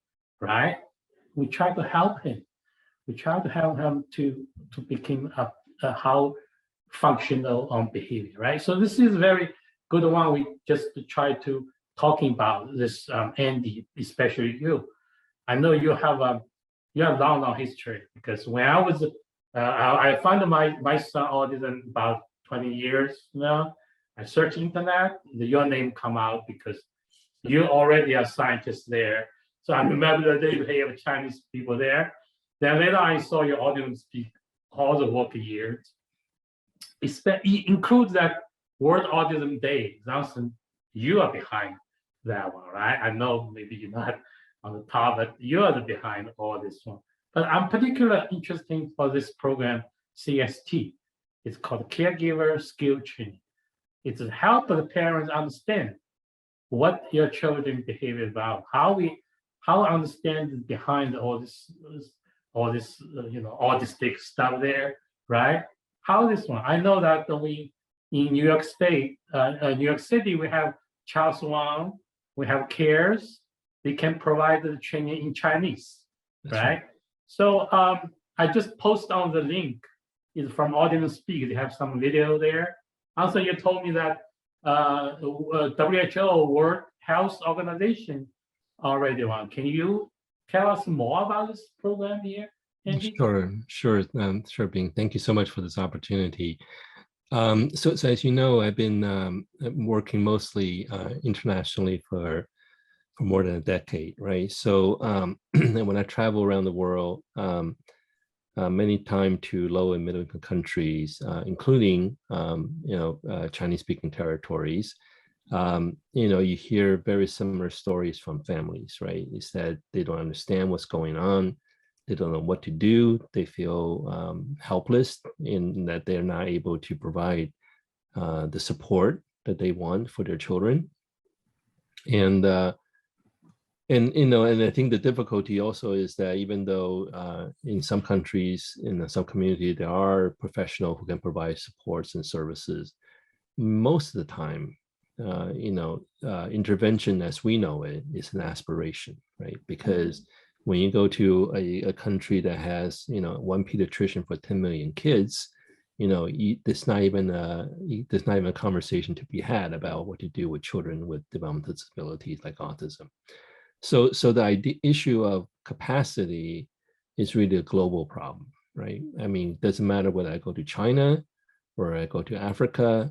right? We try to help him. We try to help him to become a how functional on behavior, right? So this is a very good one. We just try to talking about this, Andy, especially you. I know you have a long history, because when I was, I found my son autism about 20 years now. I search internet, your name come out because you already are scientist there. So I remember the day you have Chinese people there. Then later I saw your Autism Speaks all the work years. It includes that World Autism Day. Johnson, you are behind that one, right? I know maybe you're not on the top, but you're the behind all this one. But I'm particularly interested for this program, CST. It's called Caregivers Skills Training. It's to help the parents understand what your children behave about, how understand behind all this autistic stuff there, right? How this one? I know that we in New York State, New York City, we have Charles Wang, we have CARES. They can provide the training in Chinese, right? So I just post on the link. It's from Autism Speaks. They have some video there. Also, you told me that WHO, World Health Organization, already one. Can you tell us more about this program here, Andy? Sure, Bing. Thank you so much for this opportunity. So as you know, I've been working mostly internationally for more than a decade, right? So when I travel around the world, many times to low and middle income countries, including Chinese-speaking territories, you hear very similar stories from families, right? It's that they don't understand what's going on, they don't know what to do, they feel helpless in that they're not able to provide the support that they want for their children, and I think the difficulty also is that even though in some countries, in some community, there are professionals who can provide supports and services, most of the time, intervention as we know it is an aspiration, right? Because when you go to a country that has, one pediatrician for 10 million kids, there's not even a conversation to be had about what to do with children with developmental disabilities like autism. So the issue of capacity is really a global problem, right? I mean, it doesn't matter whether I go to China or I go to Africa.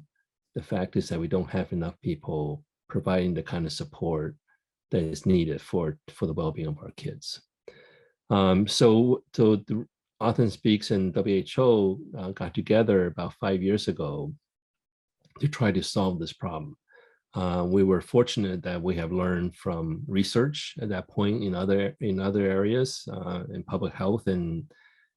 The fact is that we don't have enough people providing the kind of support that is needed for the well-being of our kids. So the Autism Speaks and WHO got together about 5 years ago to try to solve this problem. We were fortunate that we have learned from research at that point in other areas, in public health and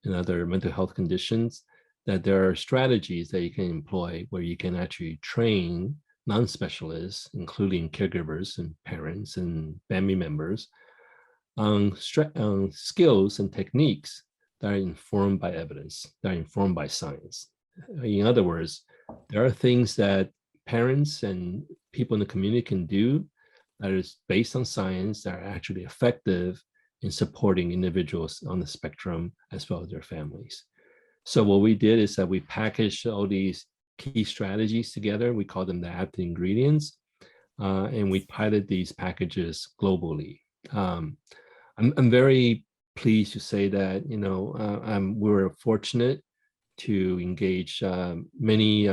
in other mental health conditions, that there are strategies that you can employ where you can actually train non-specialists, including caregivers and parents and family members, on skills and techniques that are informed by evidence, that are informed by science. In other words, there are things that parents and people in the community can do that is based on science that are actually effective in supporting individuals on the spectrum as well as their families. So what we did is that we packaged all these key strategies together. We call them the active ingredients, and we piloted these packages globally. I'm very pleased to say that we were fortunate to engage many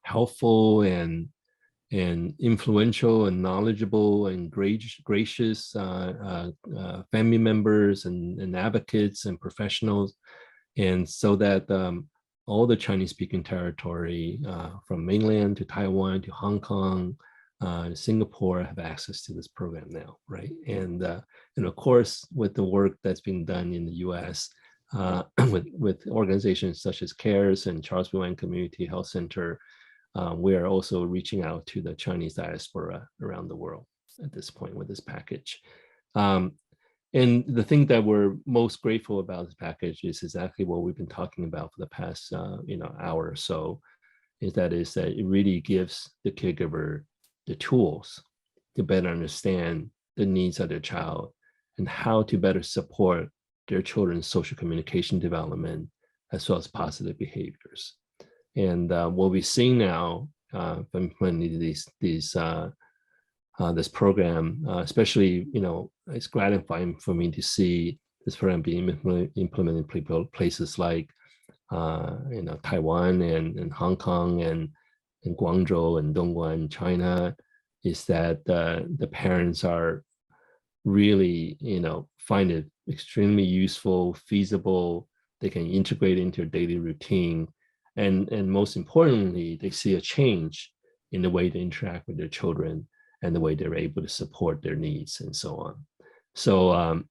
helpful and influential and knowledgeable and gracious family members and advocates and professionals, and so that all the Chinese-speaking territory, from mainland to Taiwan to Hong Kong, Singapore, have access to this program now, right? And of course, with the work that's being done in the U.S. With organizations such as CARES and Charles B. Wang Community Health Center, we are also reaching out to the Chinese diaspora around the world at this point with this package. And the thing that we're most grateful about this package is exactly what we've been talking about for the past hour or so, is that it really gives the caregiver the tools to better understand the needs of their child and how to better support their children's social communication development as well as positive behaviors. And what we see now from this program, especially, it's gratifying for me to see this program being implemented in places like, Taiwan and Hong Kong and Guangzhou and Dongguan, China, is that the parents are really, find it extremely useful, feasible. They can integrate into their daily routine. And most importantly, they see a change in the way they interact with their children and the way they're able to support their needs and so on. So,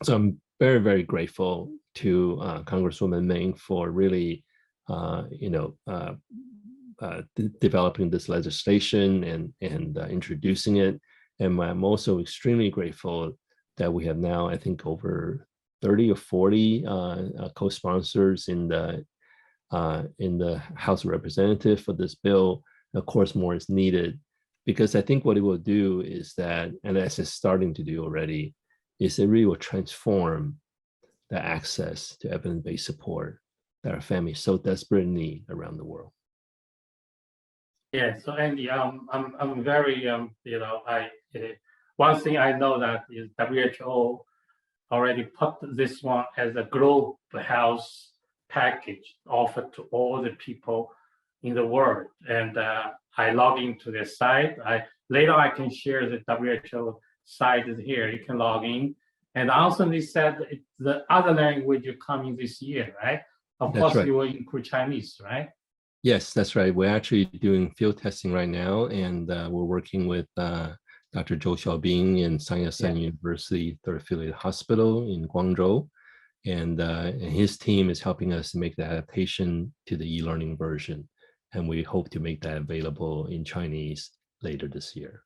so I'm very, very grateful to Congresswoman Meng for really, developing this legislation and introducing it. And I'm also extremely grateful that we have now, I think, over 30 or 40 co-sponsors in the House of Representatives for this bill. Of course, more is needed, because I think what it will do is that, and as it's starting to do already, is it really will transform the access to evidence-based support that our families so desperately need around the world. Yeah, so Andy, I'm very, one thing I know that is WHO already put this one as a global health package offered to all the people in the world. And I log into their site. Later I can share the WHO site is here. You can log in. And also they said the other language are coming this year, right? Of That's course, right. You will include Chinese, right? Yes, that's right. We're actually doing field testing right now, and we're working with Dr. Zhou Xiaobing in San Yat-sen University Third Affiliate Hospital in Guangzhou. And his team is helping us to make the adaptation to the e-learning version. And we hope to make that available in Chinese later this year.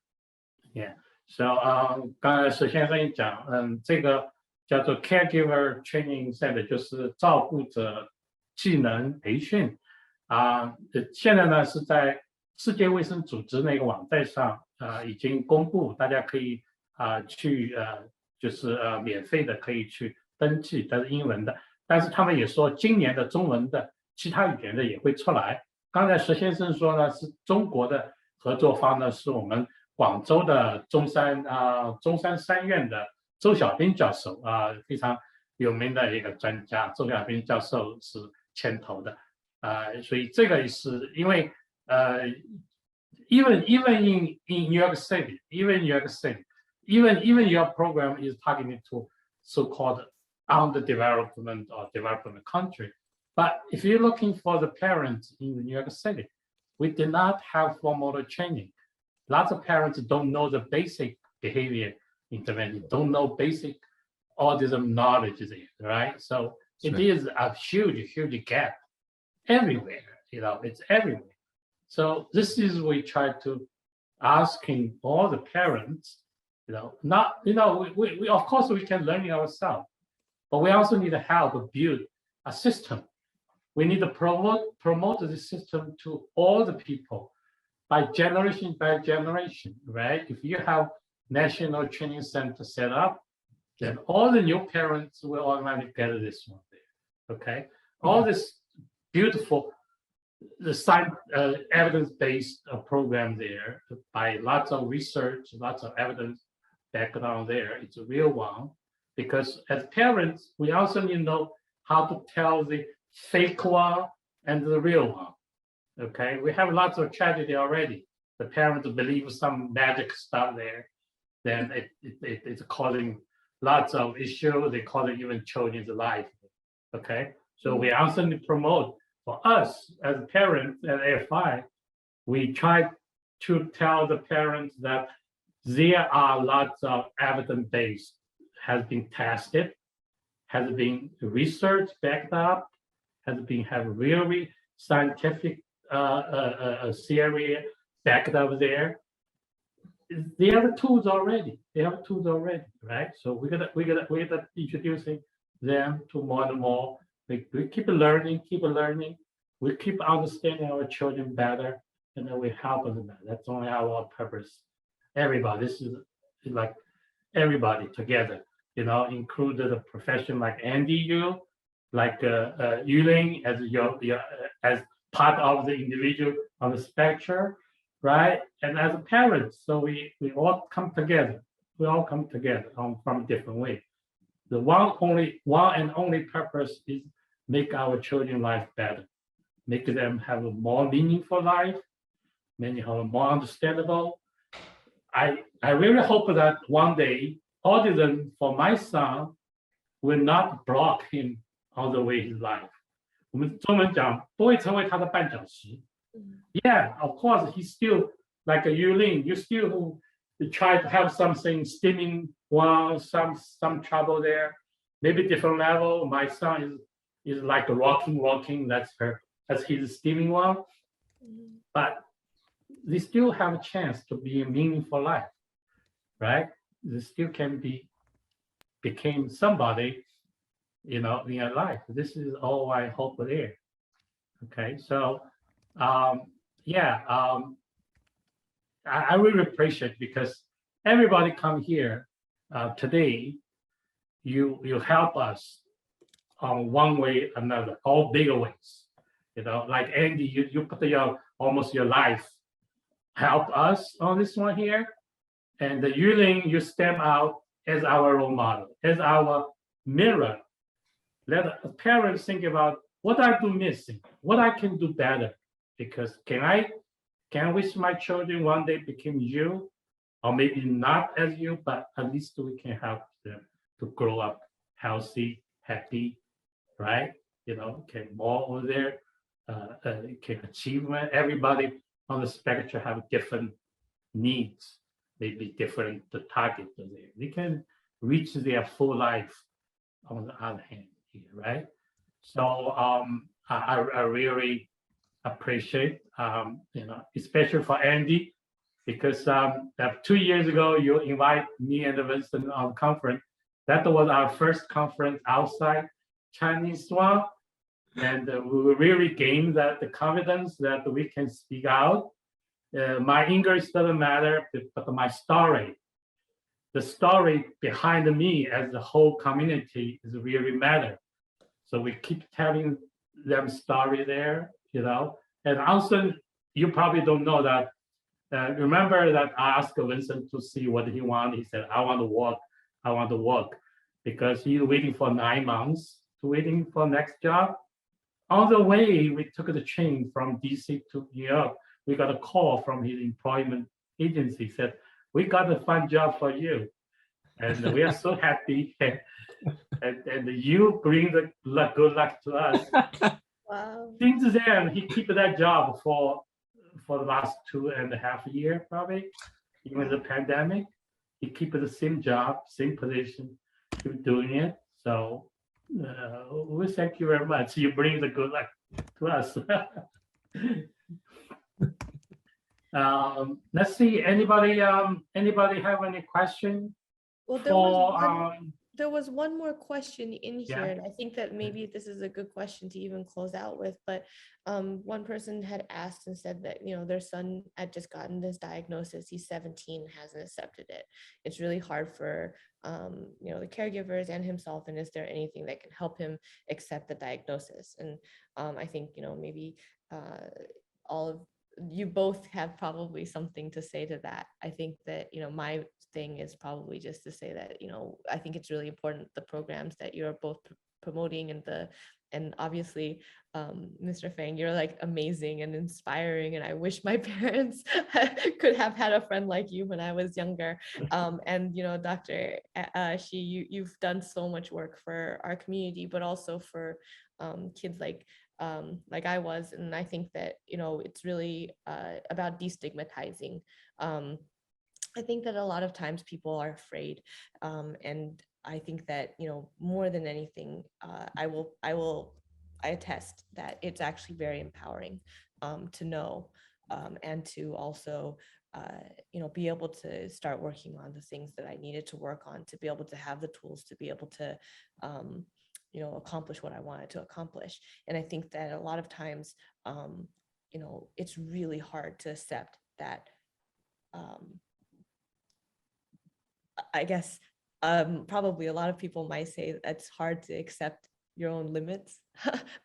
Yeah. So 刚才石先生一讲，这个叫做 Caregiver Training Center， 就是照顾者技能培训现在呢是在世界卫生组织那个网站上已经公布，大家可以去就是免费的可以去登记，但是英文的，但是他们也说今年的中文的其他语言的也会出来。刚才石先生说呢，是中国的合作方呢是我们广州的中山三院的周小兵教授非常有名的一个专家，周小兵教授是牵头的所以这个也是因为even in New York City, even your program is targeted to so-called underdevelopment or development country. But if you're looking for the parents in New York City, we did not have formal training. Lots of parents don't know the basic behavior intervention, don't know basic autism knowledge, right? So it is a huge gap everywhere, it's everywhere. So this is we try to asking all the parents, we of course we can learn it ourselves, but we also need to help build a system. We need to promote the system to all the people by generation, right? If you have national training center set up, then all the new parents will automatically get this one there, okay? All this beautiful, the science, evidence-based program there by lots of research, lots of evidence background there. It's a real one, because as parents, we also need to know how to tell the fake one and the real one. Okay, we have lots of tragedy already. The parents believe some magic stuff there, then it's causing lots of issues. They cause it even children's life. Okay, so we also need to promote for us as parents at AFI. We try to tell the parents that there are lots of evidence-based, has been tested, has been research backed up, have really scientific theory backed up there. They have tools already. Right? So we're gonna introducing them to more and more. We keep learning. We keep understanding our children better, and then we help them better. That's only our purpose. Everybody, this is like everybody together, included a profession like Andy, you, like Yuh-Line as part of the individual on the spectrum, right? And as a parent, so we all come together. We all come together from different ways. The one and only purpose is make our children's life better, make them have a more meaningful life, make them more understandable. I really hope that one day autism for my son will not block him all the way his life. 我们中文讲不会成为他的绊脚石。Yeah, of course, he still like a Yuh-Line, you still try to have something steaming while some trouble there, maybe different level. My son is like walking. That's his steaming one. But they still have a chance to be a meaningful life, right? They still can became somebody, in your life. This is all I hope there. Okay, so I really appreciate because everybody come here today. You help us on one way or another, all bigger ways. Like Andy, you put almost your life help us on this one here, and the Yuh-Line, you stand out as our role model, as our mirror. Let parents think about what I do missing, what I can do better, because can I wish my children one day become you, or maybe not as you, but at least we can help them to grow up healthy, happy, right? Can more over there, can achievement. Everybody on the spectrum have different needs, maybe different the target there. They can reach their full life on the other hand here, right? So I really appreciate, especially for Andy, because 2 years ago you invite me and Vincent on conference. That was our first conference outside Chinese one, and we really gained the confidence that we can speak out. My English doesn't matter, but my story, the story behind me as the whole community is really matter. So we keep telling them story there, And also, you probably don't know that. Remember that I asked Vincent to see what he wanted. He said, I want to work, because he's waiting for 9 months to waiting for next job. On the way, we took the train from DC to New York. We got a call from his employment agency, said, we got a fun job for you. And we are so happy. And you bring the good luck to us. Wow. Since then, he keep that job for the last 2.5 years, probably, even the pandemic. He keep the same job, same position, keep doing it. So we thank you very much. You bring the good luck to us. Let's see. Anybody have any question? Well, there was one more question in here, Yeah. and I think that maybe this is a good question to even close out with. But one person had asked and said that their son had just gotten this diagnosis. He's 17, hasn't accepted it. It's really hard for the caregivers and himself. And is there anything that can help him accept the diagnosis? And I think maybe all of you both have probably something to say to that. I think that my thing is probably just to say that I think it's really important, the programs that you're both promoting, and obviously Mr. Feng, you're like amazing and inspiring, and I wish my parents could have had a friend like you when I was younger. And Dr. Shih, you've done so much work for our community, but also for kids like I was. And I think that it's really about destigmatizing. I think that a lot of times people are afraid, and I think that more than anything, I attest that it's actually very empowering to know, and to also be able to start working on the things that I needed to work on, to be able to have the tools to be able to accomplish what I wanted to accomplish. And I think that a lot of times it's really hard to accept that. I guess probably a lot of people might say it's hard to accept your own limits,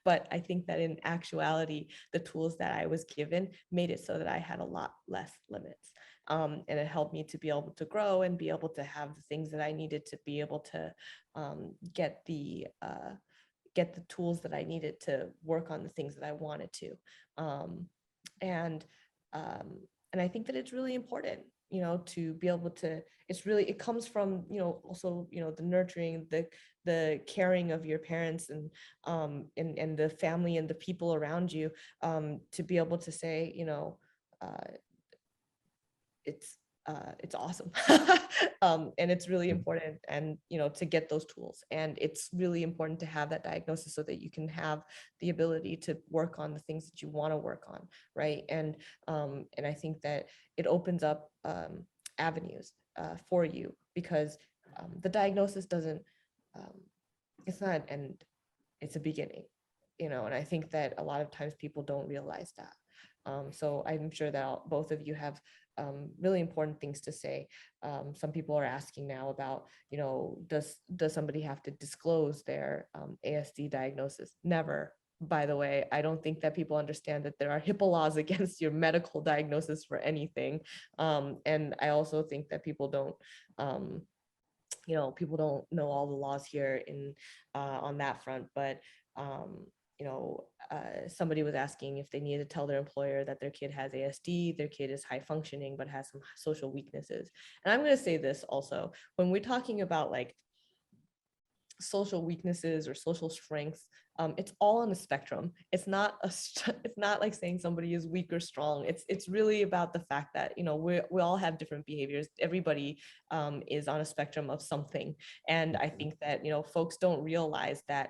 but I think that in actuality, the tools that I was given made it so that I had a lot less limits, and it helped me to be able to grow and be able to have the things that I needed to be able to get the tools that I needed to work on the things that I wanted to, and I think that it's really important to be able to, it comes from, also, the nurturing, the caring of your parents and the family and the people around you, to be able to say, it's awesome. And it's really important, and to get those tools, and it's really important to have that diagnosis so that you can have the ability to work on the things that you want to work on, right? And I think that it opens up avenues for you, because the diagnosis doesn't it's not an end, it's a beginning, and I think that a lot of times people don't realize that. So I'm sure that both of you have really important things to say. Some people are asking now about, does somebody have to disclose their ASD diagnosis? Never. By the way, I don't think that people understand that there are HIPAA laws against your medical diagnosis for anything. And I also think that people don't know all the laws here on that front, but somebody was asking if they needed to tell their employer that their kid has ASD, their kid is high functioning, but has some social weaknesses. And I'm going to say this also, when we're talking about like social weaknesses or social strengths, it's all on the spectrum. It's not like saying somebody is weak or strong. It's really about the fact that, we all have different behaviors. Everybody is on a spectrum of something. And I think that, folks don't realize that,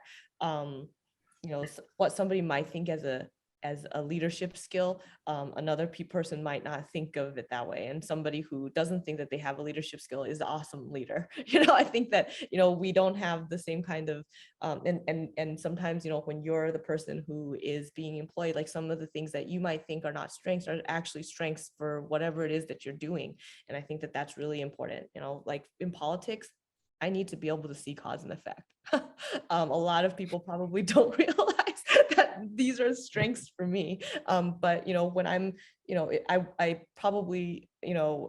what somebody might think as a leadership skill, another person might not think of it that way. And somebody who doesn't think that they have a leadership skill is an awesome leader. I think that, we don't have the same kind of, and sometimes, when you're the person who is being employed, like some of the things that you might think are not strengths are actually strengths for whatever it is that you're doing. And I think that that's really important. Like in politics, I need to be able to see cause and effect. A lot of people probably don't realize that these are strengths for me. But when I'm, I probably,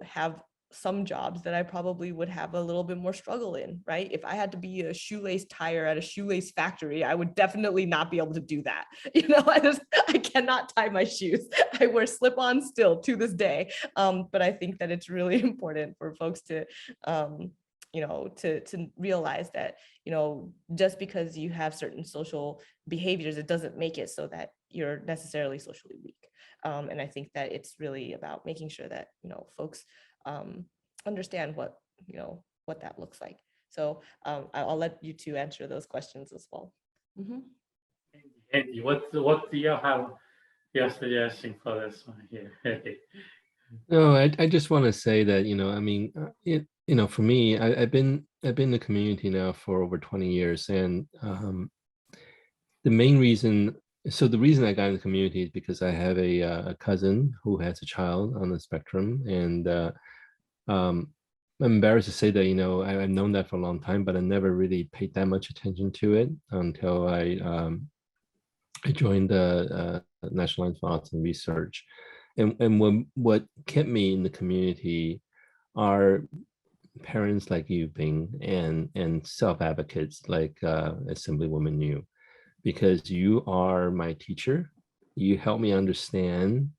have some jobs that I probably would have a little bit more struggle in, right? If I had to be a shoelace tire at a shoelace factory, I would definitely not be able to do that. I cannot tie my shoes. I wear slip-ons still to this day. But I think that it's really important for folks to, to realize that, just because you have certain social behaviors, it doesn't make it so that you're necessarily socially weak. And I think that it's really about making sure that, folks understand what that looks like. So I'll let you two answer those questions as well. Mm-hmm. Andy, what do you have your suggestion for this one here? No, I just want to say that, for me, I've been in the community now for over 20 years. And the main reason, the reason I got in the community is because I have a cousin who has a child on the spectrum. And I'm embarrassed to say that, I've known that for a long time, but I never really paid that much attention to it until I joined the National Alliance for Autism Research. And what kept me in the community are parents like you, Bing, and self-advocates like Assemblywoman Niou, because you are my teacher. You help me understand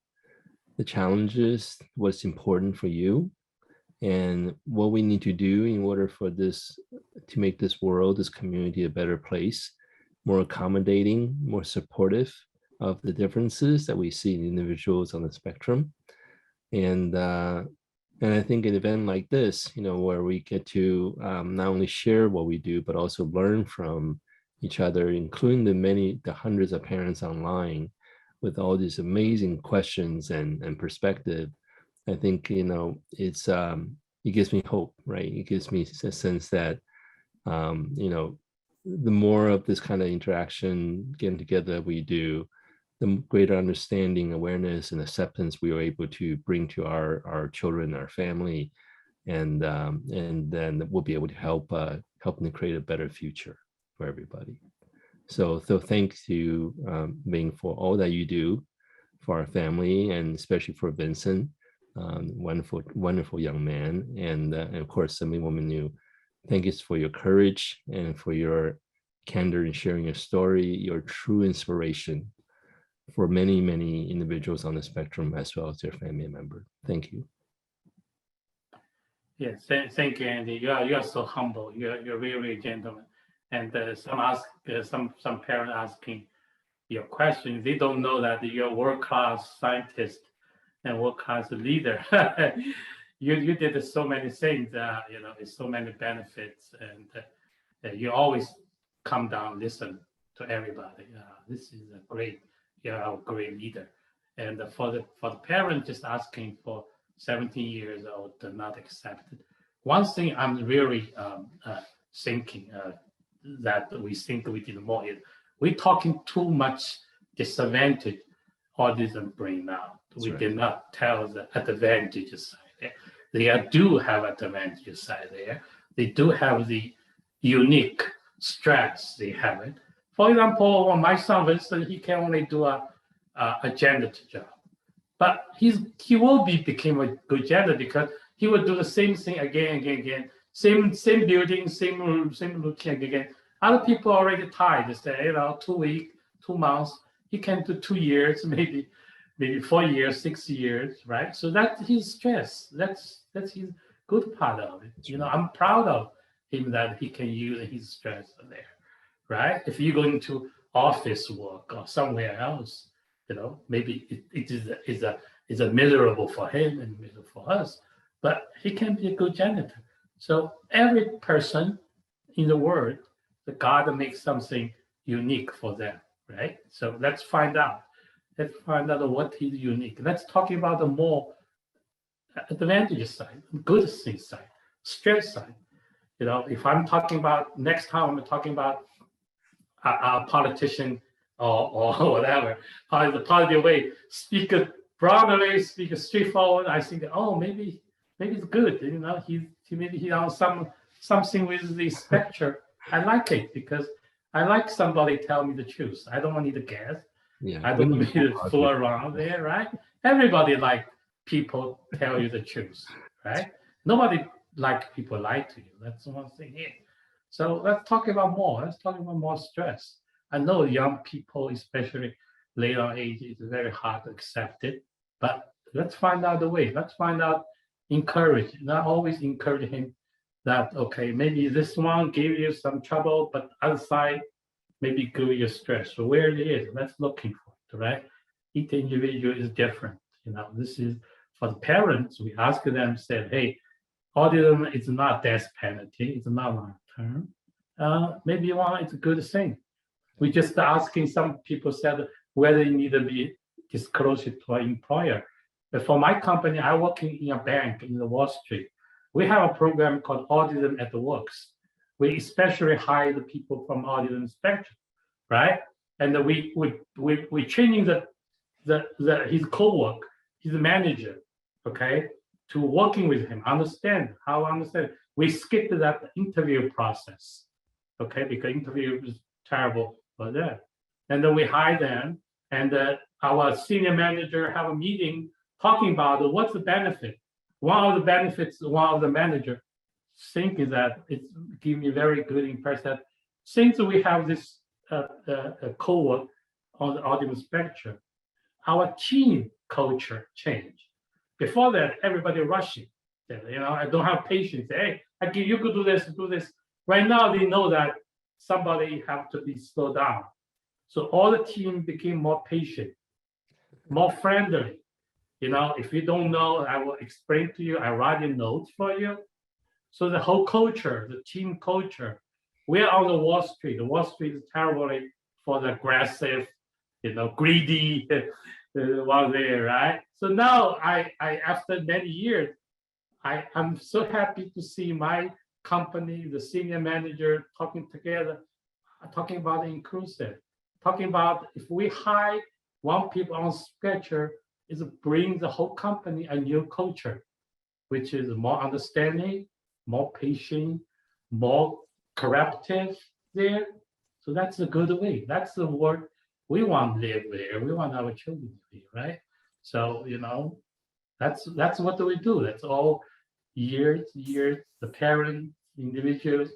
the challenges, what's important for you, and what we need to do in order for to make this world, this community, a better place, more accommodating, more supportive of the differences that we see in individuals on the spectrum. And I think an event like this, where we get to not only share what we do, but also learn from each other, including the hundreds of parents online with all these amazing questions and perspective. I think, it gives me hope, right? It gives me a sense that, the more of this kind of interaction, getting together that we do, the greater understanding, awareness, and acceptance we are able to bring to our children, our family, and then we'll be able to help them to create a better future for everybody. So thanks to Meng for all that you do for our family, and especially for Vincent, wonderful young man, and of course, Assemblywoman Niou. Thank you for your courage and for your candor in sharing your story, your true inspiration for many, many individuals on the spectrum, as well as their family member. Thank you. Yes, thank you, Andy. You are so humble. You're really gentleman. And some parents asking your question, they don't know that you're a world-class scientist and world-class leader. you did so many things, it's so many benefits, and you always come down, listen to everybody. This is a great, you're a great leader. And for the parent just asking for 17 years old to not accept it. One thing I'm really thinking that we think we did more is we're talking too much disadvantage autism bring now. We did not tell the advantages side there. They do have advantages side there. They do have the unique stress they have it. For example, my son Vincent, he can only do a janitor job, but he will become a good janitor because he will do the same thing again, same building, same routine again. Other people already tired. They say 2 weeks, 2 months. He can do 2 years, maybe 4 years, 6 years, right? So that's his stress. That's his good part of it. I'm proud of him that he can use his stress there, right? If you go into office work or somewhere else, maybe it is a miserable for him and miserable for us, but he can be a good janitor. So every person in the world, the God makes something unique for them, right? So let's find out. Let's find out what is unique. Let's talk about the more advantageous side, good thing side, stress side. If I'm talking about next time, I'm talking about a politician or whatever, the positive way, speak broadly, speak straightforward. I think, maybe it's good. Maybe he's on something with the spectrum. I like it because I like somebody tell me the truth. I don't need to guess. Yeah, I don't need to fool around there, right? Everybody like people tell you the truth, right? Nobody like people lie to you. That's one thing here. So let's talk about more. Let's talk about more stress. I know young people, especially later on age, it's very hard to accept it. But let's find out the way. Let's find out, encourage. Not always encourage him that, okay, maybe this one gave you some trouble, but other side maybe give you stress. So where it is, let's looking for it, right? Each individual is different. This is for the parents. We ask them, said, hey, autism is not death penalty. It's not long term. Maybe one is a good thing. We just asking, some people said whether you need to be disclosed to an employer. But for my company, I work in a bank in the Wall Street. We have a program called Autism at the Works. We especially hire the people from autism spectrum, right? And we training his co-work, his manager, okay, to working with him, understand. We skipped that interview process, okay, because interview is terrible for them. And then we hire them, and our senior manager have a meeting talking about what's the benefit. One of the benefits, one of the manager think is that it's giving me very good impression that since we have this co-work on the autism spectrum, our team culture changed. Before that, everybody rushing. I don't have patience. Hey, you could do this. Right now, they know that somebody have to be slowed down. So all the team became more patient, more friendly. If you don't know, I will explain to you. I write a note for you. So the whole culture, the team culture, we're on the Wall Street. The Wall Street is terribly for the aggressive, greedy one there, right? So now I after many years, I'm so happy to see my company, the senior manager talking together, talking about inclusive, talking about if we hire one people on spectrum, is bring the whole company a new culture, which is more understanding, more patient, more corrective there. So that's a good way. That's the world we want to live there. We want our children to be, right? So, that's what we do. That's all years, the parents, individuals,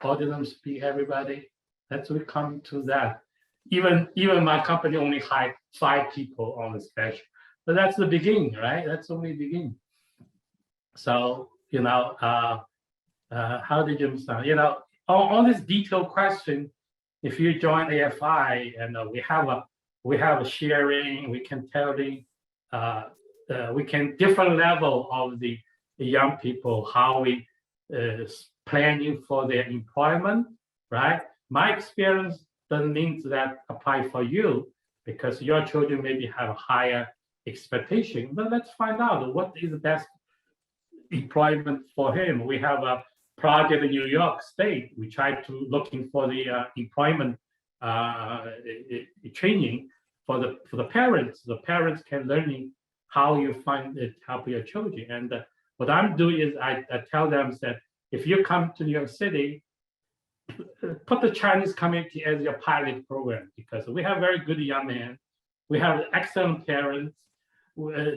Autism Speaks, everybody. That's we come to that. Even my company only hired 5 people on the spectrum. But that's the beginning, right? That's only the beginning. So, how did you start? On this detailed question, if you join AFI and we have a sharing, we can tell we can different level of the young people, how we planning for their employment, right? My experience doesn't mean that apply for you because your children maybe have higher expectation, but let's find out what is the best employment for him. We have a project in New York State. We try to looking for the employment training for the parents. The parents can learning how you find it help your children. And what I'm doing is I tell them that if you come to New York City, put the Chinese community as your pilot program because we have very good young men. We have excellent parents.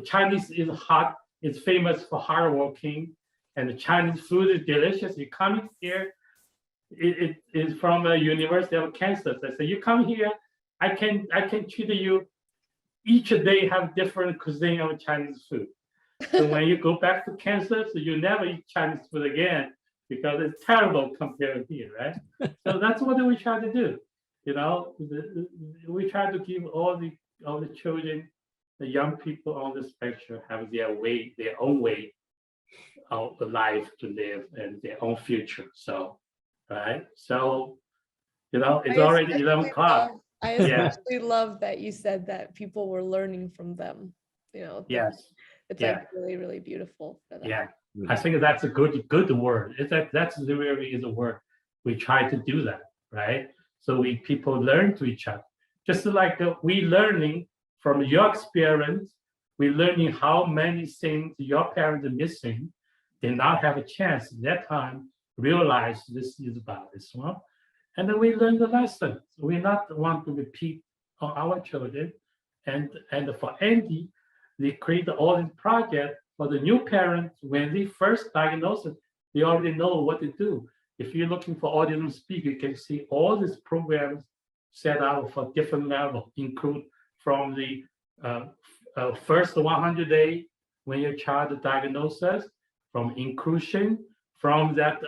Chinese is famous for hardworking, and the Chinese food is delicious. You come here, it is from the University of Kansas. I say you come here, I can treat you. Each day have different cuisine of Chinese food. So when you go back to Kansas, you never eat Chinese food again because it's terrible compared here, right? So that's what we try to do. You know, we try to give all the children, the young people on the spectrum have their own way of life to live and their own future. So, right? So, you know, it's already 11 o'clock. I especially love that you said that people were learning from them. You know, yes, it's like really, really beautiful for them. Yeah, I think that's a good word. That's really is a word. We try to do that, right? So people learn to each other. Just like we learning from your experience, we learning how many things your parents are missing, did not have a chance at that time realize this is about this one. And then we learn the lessons. We not want to repeat on our children. And for Andy, they create all this project for the new parents. When they first diagnose it, they already know what to do. If you're looking for Autism Speaks, you can see all these programs set out for different levels, include from the first 100 days when your child diagnosis, from inclusion, from that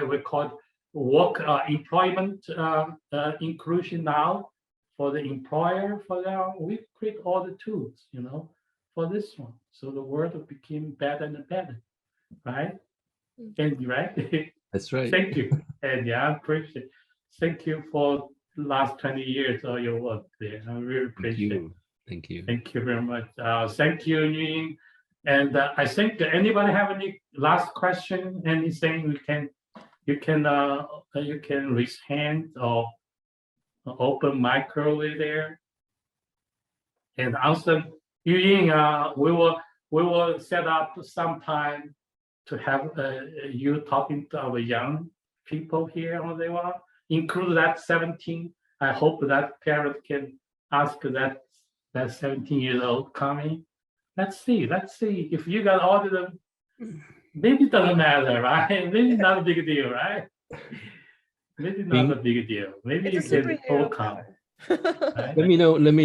we call work employment inclusion now for the employer, for that we create all the tools, you know, for this one. So the world became better and better, right? Andy, right? That's right. Thank you, Andy. I appreciate it. Thank you for the last 20 years of your work there. I really appreciate it. Thank you. Thank you very much. Thank you, Yuh-Line. And I think anybody have any last question? Anything you can raise hand or open micro over there and answer. Yuh-Line, we will set up some time to have you talking to our young people here when they want, include that 17. I hope that parent can ask that 17-year-old coming. Let's see if you got autism. Maybe it doesn't matter, right? Maybe not a big deal, right? Maybe not a big deal. Maybe you can overcome. Right? Let me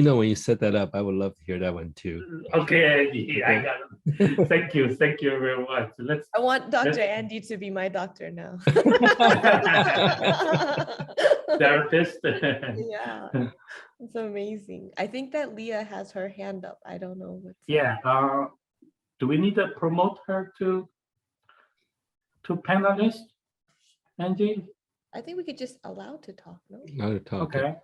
know when you set that up. I would love to hear that one too. Okay, Andy, I got it. Thank you very much. I want Dr. Andy to be my doctor now. Therapist. Yeah, it's amazing. I think that Leah has her hand up. I don't know what's. Yeah. Do we need to promote her to panelist, Andy? I think we could just allow to talk. No. Not to talk. Okay.